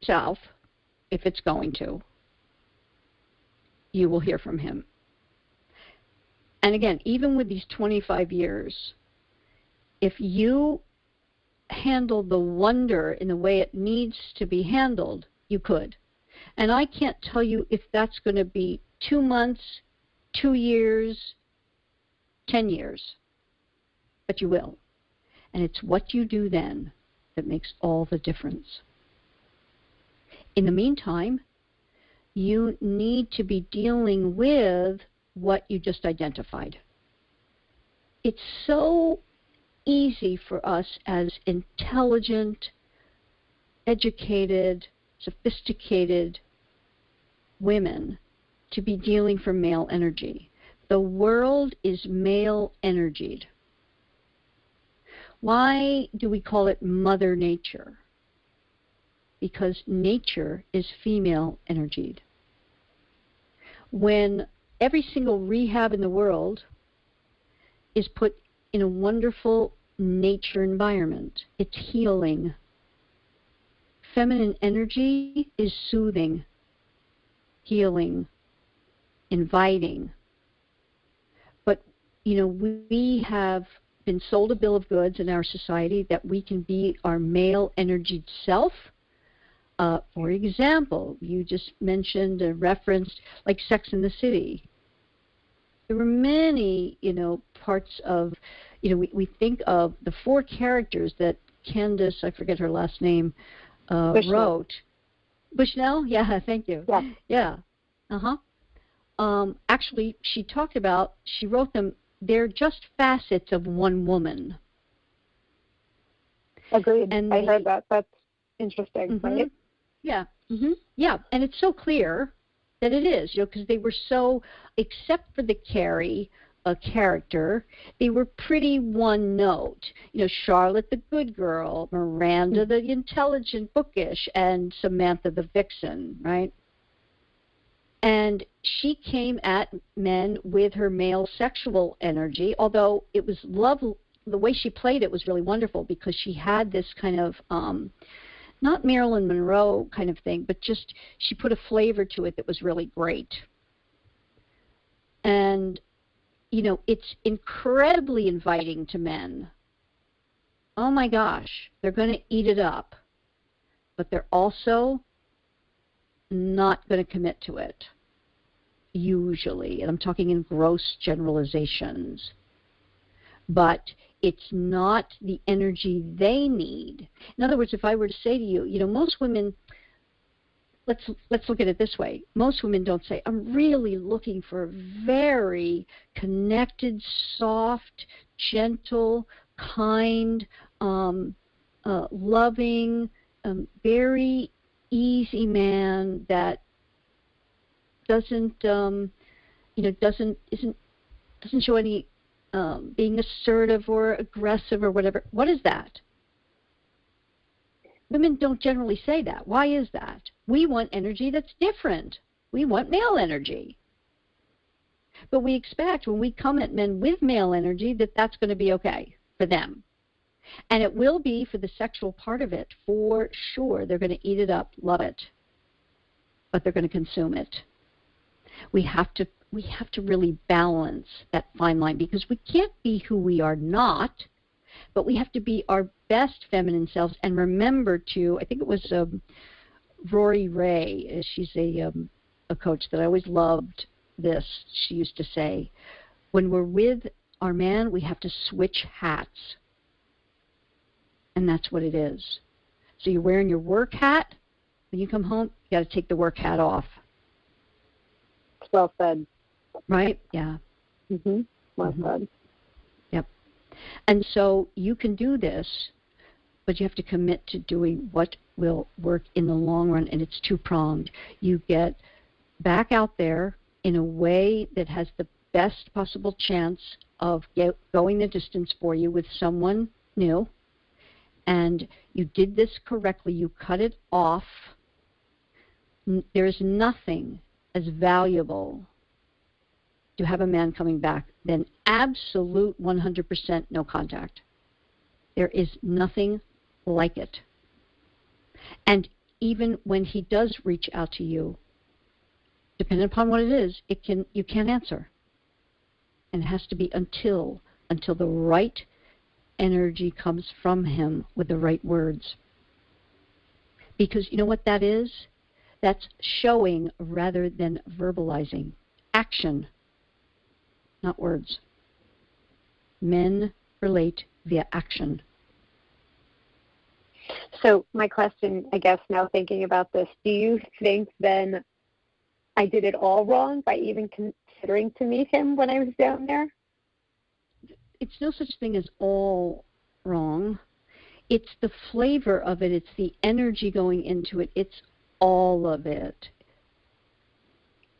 S5: south, if it's going to, you will hear from him. And again, even with these 25 years, if you handle the wonder in the way it needs to be handled, you could. And I can't tell you if that's going to be 2 months, 2 years, 10 years, but you will. And it's what you do then that makes all the difference. In the meantime, you need to be dealing with what you just identified. It's so easy for us as intelligent, educated, sophisticated women to be dealing for male energy. The world is male energied. Why do we call it Mother Nature? Because nature is female energied. When every single rehab in the world is put in a wonderful nature environment, it's healing. Feminine energy is soothing, healing, inviting. But, we have been sold a bill of goods in our society that we can be our male energied self. For example, you just mentioned a reference like Sex and the City. There were many, parts of, we think of the 4 characters that Candace, I forget her last name, wrote. Bushnell? Yeah, thank you. Yeah. Actually, she wrote them, they're just facets of one woman.
S6: Agreed. And I heard that. That's interesting, right?
S5: Yeah. Yeah, and it's so clear that it is, because they were so, except for the Carrie character, they were pretty one note. Charlotte the good girl, Miranda the intelligent, bookish, and Samantha the vixen, right? And she came at men with her male sexual energy, although it was lovely. The way she played it was really wonderful because she had this kind of not Marilyn Monroe kind of thing, but just she put a flavor to it that was really great. And, you know, it's incredibly inviting to men. Oh my gosh, they're going to eat it up. But they're also not going to commit to it, usually. And I'm talking in gross generalizations. But it's not the energy they need. In other words, if I were to say to you, you know, most women, let's look at it this way. Most women don't say, I'm really looking for a very connected, soft, gentle, kind, loving, very easy man that doesn't show any being assertive or aggressive or whatever. What is that? Women don't generally say that. Why is that? We want energy that's different. We want male energy. But we expect when we come at men with male energy that that's going to be okay for them. And it will be for the sexual part of it, for sure. They're going to eat it up, love it, but they're going to consume it. We have to really balance that fine line, because we can't be who we are not, but we have to be our best feminine selves. And remember to, I think it was Rory Ray, she's a coach that I always loved this. She used to say, when we're with our man, we have to switch hats. And that's what it is. So you're wearing your work hat. When you come home, you got to take the work hat off.
S6: Well said.
S5: Right? Yeah.
S6: Well said.
S5: Yep. And so you can do this, but you have to commit to doing what will work in the long run, and it's two-pronged. You get back out there in a way that has the best possible chance of going the distance for you with someone new, and you did this correctly. You cut it off. There is nothing as valuable to have a man coming back than absolute 100% no contact. There is nothing like it. And even when he does reach out to you, depending upon what it is, you can't answer. And it has to be until the right energy comes from him with the right words. Because you know what that is? That's showing rather than verbalizing. Action, not words. Men relate via action.
S6: So my question, I guess, now thinking about this, do you think then I did it all wrong by even considering to meet him when I was down there?
S5: It's no such thing as all wrong. It's the flavor of it. It's the energy going into it. It's all of it.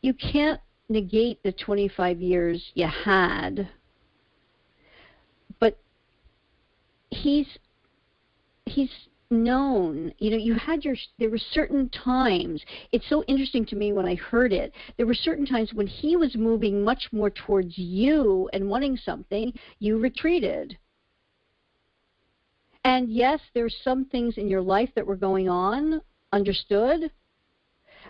S5: You can't negate the 25 years you had, but he's known, you know, there were certain times, it's so interesting to me when I heard it, there were certain times when he was moving much more towards you and wanting something, you retreated. And yes, there's some things in your life that were going on, understood,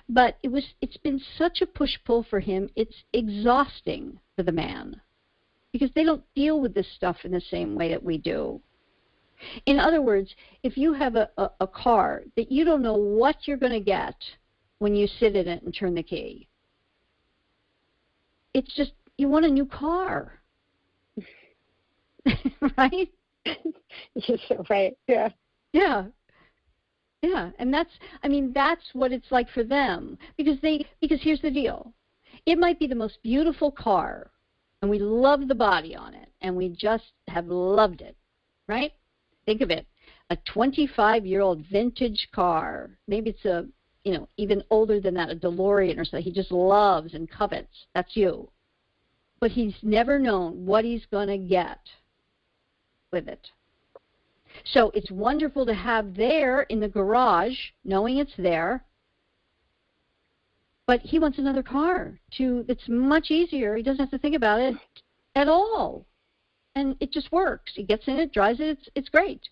S5: but it's been such a push-pull for him, it's exhausting for the man, because they don't deal with this stuff in the same way that we do. In other words, if you have a car that you don't know what you're going to get when you sit in it and turn the key, it's just, you want a new car. Right?
S6: Right, yeah.
S5: Yeah. Yeah, and that's what it's like for them. Because here's the deal. It might be the most beautiful car, and we love the body on it, and we just have loved it, right? Think of it, a 25-year-old vintage car. Maybe it's even older than that, a DeLorean or something. He just loves and covets. That's you. But he's never known what he's going to get with it. So it's wonderful to have there in the garage, knowing it's there. But he wants another car that's much easier. He doesn't have to think about it at all. And it just works. He gets in it, drives it, it's great.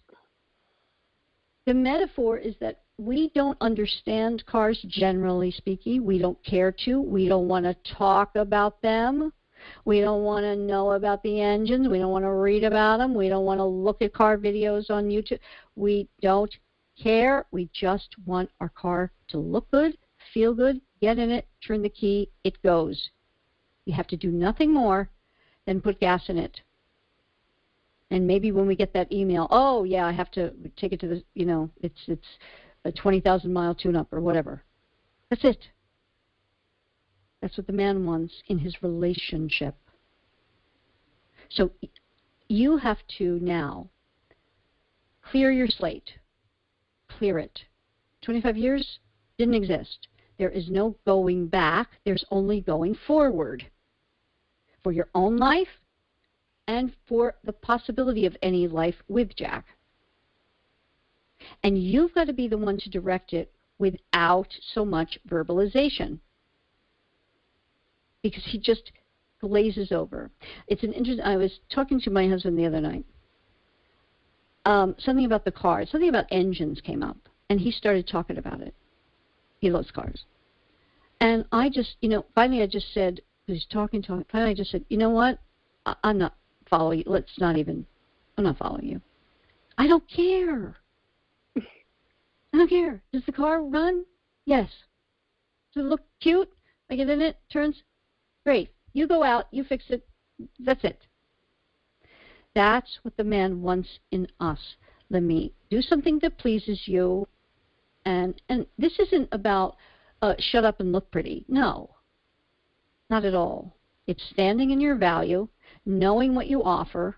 S5: The metaphor is that we don't understand cars, generally speaking. We don't care to. We don't want to talk about them. We don't want to know about the engines. We don't want to read about them. We don't want to look at car videos on YouTube. We don't care. We just want our car to look good, feel good, get in it, turn the key, it goes. You have to do nothing more than put gas in it. And maybe when we get that email, oh, yeah, I have to take it to the, it's a 20,000-mile tune-up or whatever. That's it. That's what the man wants in his relationship. So you have to now clear your slate. Clear it. 25 years didn't exist. There is no going back. There's only going forward for your own life and for the possibility of any life with Jack. And you've got to be the one to direct it without so much verbalization, because he just glazes over. It's an interesting. I was talking to my husband the other night. Something about the cars, something about engines came up, and he started talking about it. He loves cars. And I just, finally I just said, he's talking, finally I just said, you know what? I'm not following you. I'm not following you. I don't care. I don't care. Does the car run? Yes. Does it look cute? I get in it, turns. Great. You go out, you fix it. That's it. That's what the man wants in us. Let me do something that pleases you. And this isn't about shut up and look pretty. No, not at all. It's standing in your value, knowing what you offer,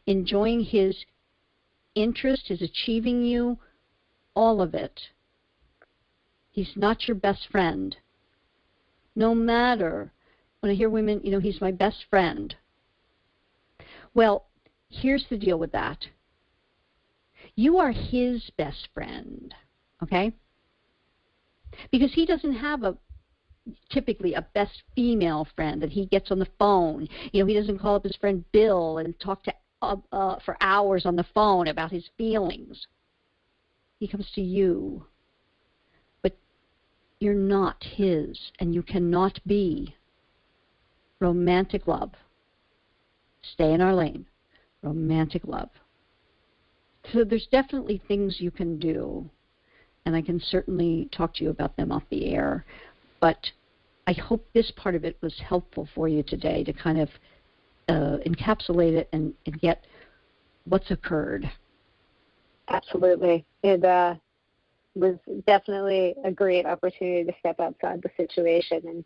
S5: enjoying his interest, his achieving you, all of it. He's not your best friend. No matter, when I hear women, he's my best friend. Well, here's the deal with that. You are his best friend, okay? Because he doesn't have typically a best female friend that he gets on the phone. He doesn't call up his friend Bill and talk to for hours on the phone about his feelings. He comes to you. But you're not his, and you cannot be. Romantic love. Stay in our lane. Romantic love. So there's definitely things you can do, and I can certainly talk to you about them off the air. But I hope this part of it was helpful for you today to kind of encapsulate it and get what's occurred.
S6: Absolutely. It was definitely a great opportunity to step outside the situation and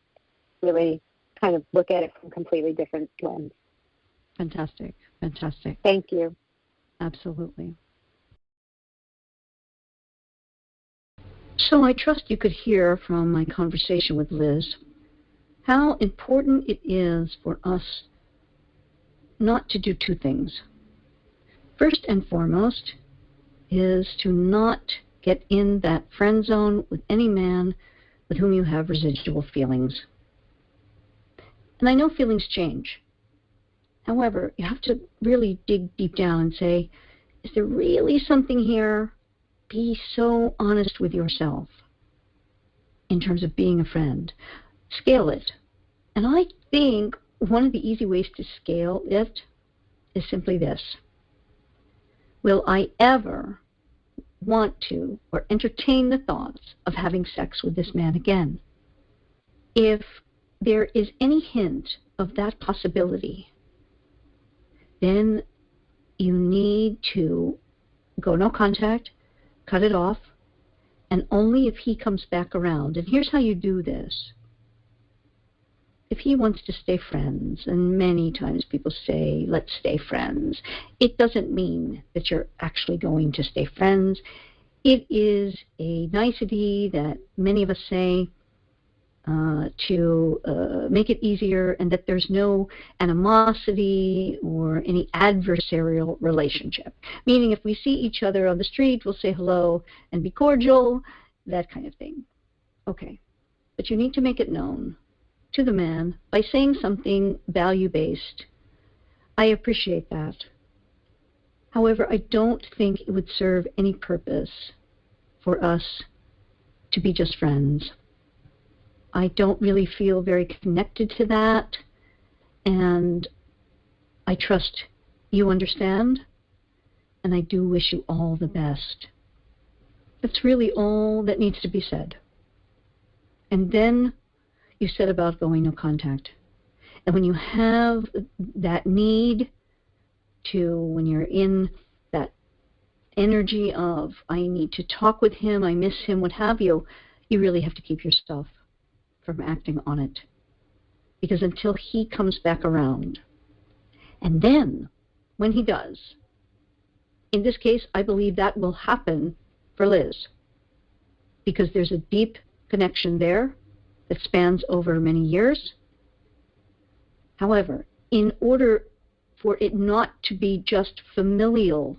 S6: really kind of look at it from a completely different lens.
S5: Fantastic. Fantastic.
S6: Thank you.
S5: Absolutely. So I trust you could hear from my conversation with Liz how important it is for us not to do two things. First and foremost is to not get in that friend zone with any man with whom you have residual feelings. And I know feelings change. However, you have to really dig deep down and say, is there really something here? Be so honest with yourself in terms of being a friend. Scale it. And I think one of the easy ways to scale it is simply this. Will I ever want to or entertain the thoughts of having sex with this man again? If there is any hint of that possibility, then you need to go no contact, cut it off, and only if he comes back around. And here's how you do this. If he wants to stay friends, and many times people say, let's stay friends, it doesn't mean that you're actually going to stay friends. It is a nicety that many of us say to make it easier, and that there's no animosity or any adversarial relationship. Meaning if we see each other on the street, we'll say hello and be cordial, that kind of thing. Okay, but you need to make it known to the man by saying something value-based. I appreciate that. However, I don't think it would serve any purpose for us to be just friends. I don't really feel very connected to that, and I trust you understand, and I do wish you all the best. That's really all that needs to be said. And then you said about going no contact. And when you have that need to, when you're in that energy of, I need to talk with him, I miss him, what have you, you really have to keep yourself from acting on it. Because until he comes back around, and then when he does, in this case, I believe that will happen for Liz, because there's a deep connection there that spans over many years. However, in order for it not to be just familial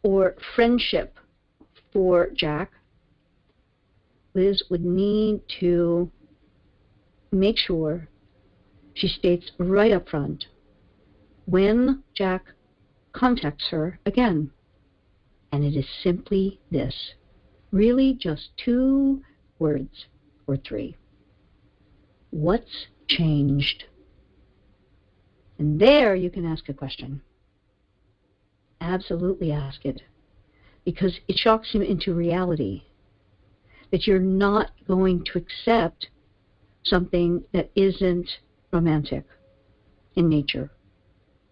S5: or friendship for Jack, Liz would need to make sure she states right up front when Jack contacts her again. And it is simply this. Really just 2 words or 3. What's changed? And there you can ask a question. Absolutely ask it. Because it shocks him into reality that you're not going to accept something that isn't romantic in nature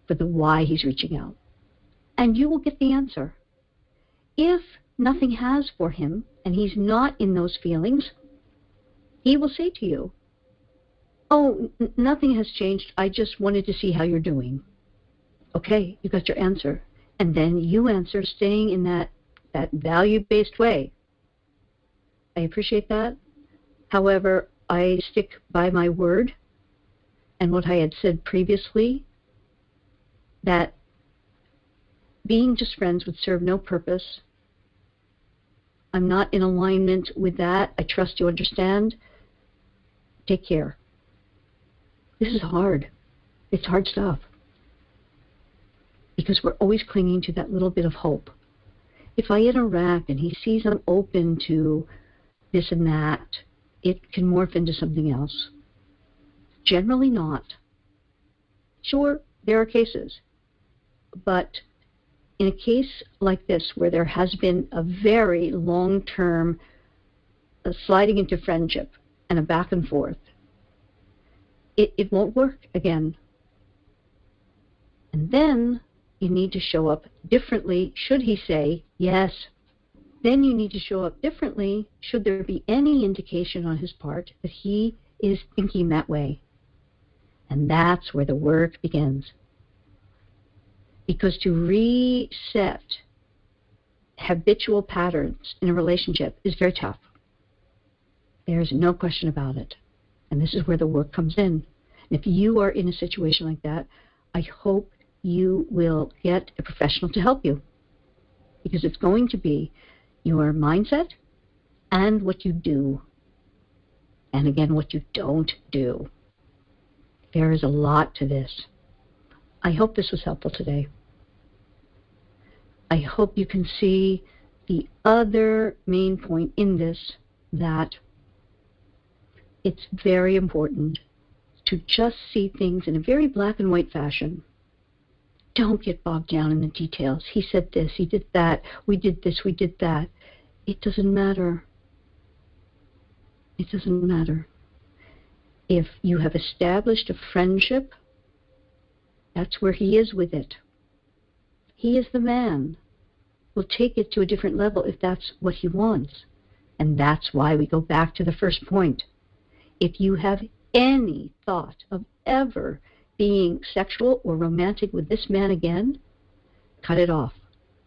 S5: for the why he's reaching out. And you will get the answer. If nothing has for him and he's not in those feelings, he will say to you, oh, nothing has changed. I just wanted to see how you're doing. Okay, you got your answer. And then you answer staying in that value-based way. I appreciate that. However, I stick by my word and what I had said previously, that being just friends would serve no purpose. I'm not in alignment with that. I trust you understand. Take care. This is hard. It's hard stuff. Because we're always clinging to that little bit of hope. If I interact and he sees I'm open to this and that, it can morph into something else. Generally not. Sure, there are cases. But in a case like this, where there has been a very long-term sliding into friendship and a back and forth, it won't work again. And then you need to show up differently should he say yes. Then you need to show up differently should there be any indication on his part that he is thinking that way. And that's where the work begins. Because to reset habitual patterns in a relationship is very tough. There's no question about it. And this is where the work comes in. And if you are in a situation like that, I hope you will get a professional to help you. Because it's going to be your mindset and what you do. And again, what you don't do. There is a lot to this. I hope this was helpful today. I hope you can see the other main point in this, that it's very important to just see things in a very black and white fashion. Don't get bogged down in the details. He said this, he did that, we did this, we did that. It doesn't matter. It doesn't matter. If you have established a friendship, that's where he is with it. He is the man. We'll take it to a different level if that's what he wants. And that's why we go back to the first point. If you have any thought of ever being sexual or romantic with this man again, cut it off.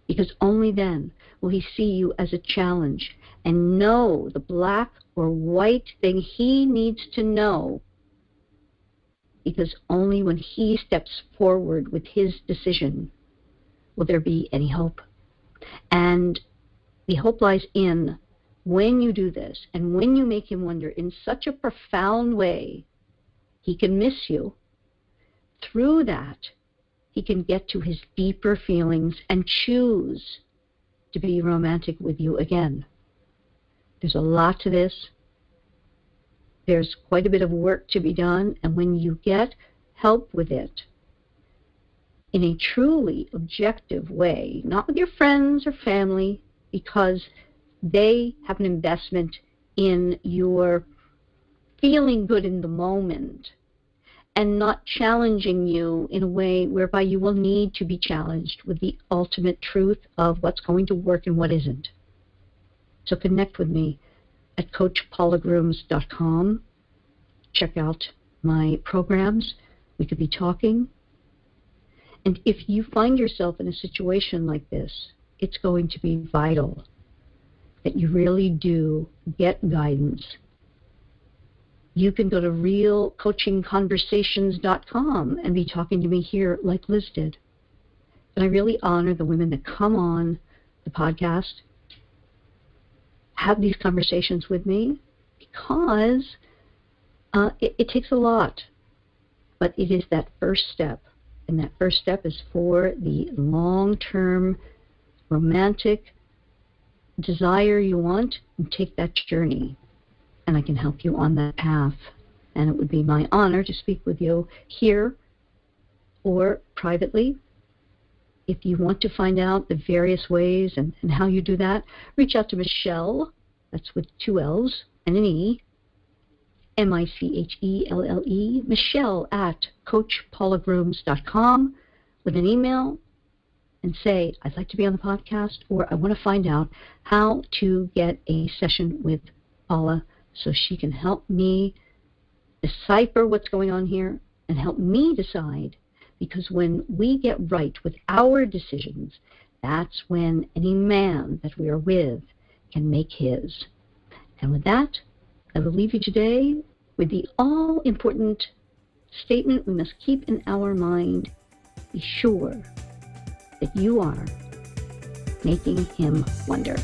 S5: Because only then will he see you as a challenge and know the black or white thing he needs to know. Because only when he steps forward with his decision will there be any hope. And the hope lies in when you do this and when you make him wonder in such a profound way, he can miss you. Through that, he can get to his deeper feelings and choose to be romantic with you again. There's a lot to this. There's quite a bit of work to be done, and when you get help with it in a truly objective way, not with your friends or family, because they have an investment in your feeling good in the moment and not challenging you in a way whereby you will need to be challenged with the ultimate truth of what's going to work and what isn't. So connect with me at CoachPaulagrooms.com. Check out my programs. We could be talking. And if you find yourself in a situation like this, it's going to be vital that you really do get guidance. You can go to realcoachingconversations.com and be talking to me here like Liz did. And I really honor the women that come on the podcast, have these conversations with me, because it takes a lot. But it is that first step. And that first step is for the long-term romantic desire you want, and take that journey. And I can help you on that path. And it would be my honor to speak with you here or privately. If you want to find out the various ways and how you do that, reach out to Michelle, that's with 2 L's and an E, Michelle, Michelle at CoachPaulagrooms.com, with an email, and say, I'd like to be on the podcast, or I want to find out how to get a session with Paula so she can help me decipher what's going on here and help me decide. Because when we get right with our decisions, that's when any man that we are with can make his. And with that, I will leave you today with the all-important statement we must keep in our mind. Be sure that you are making him wonder.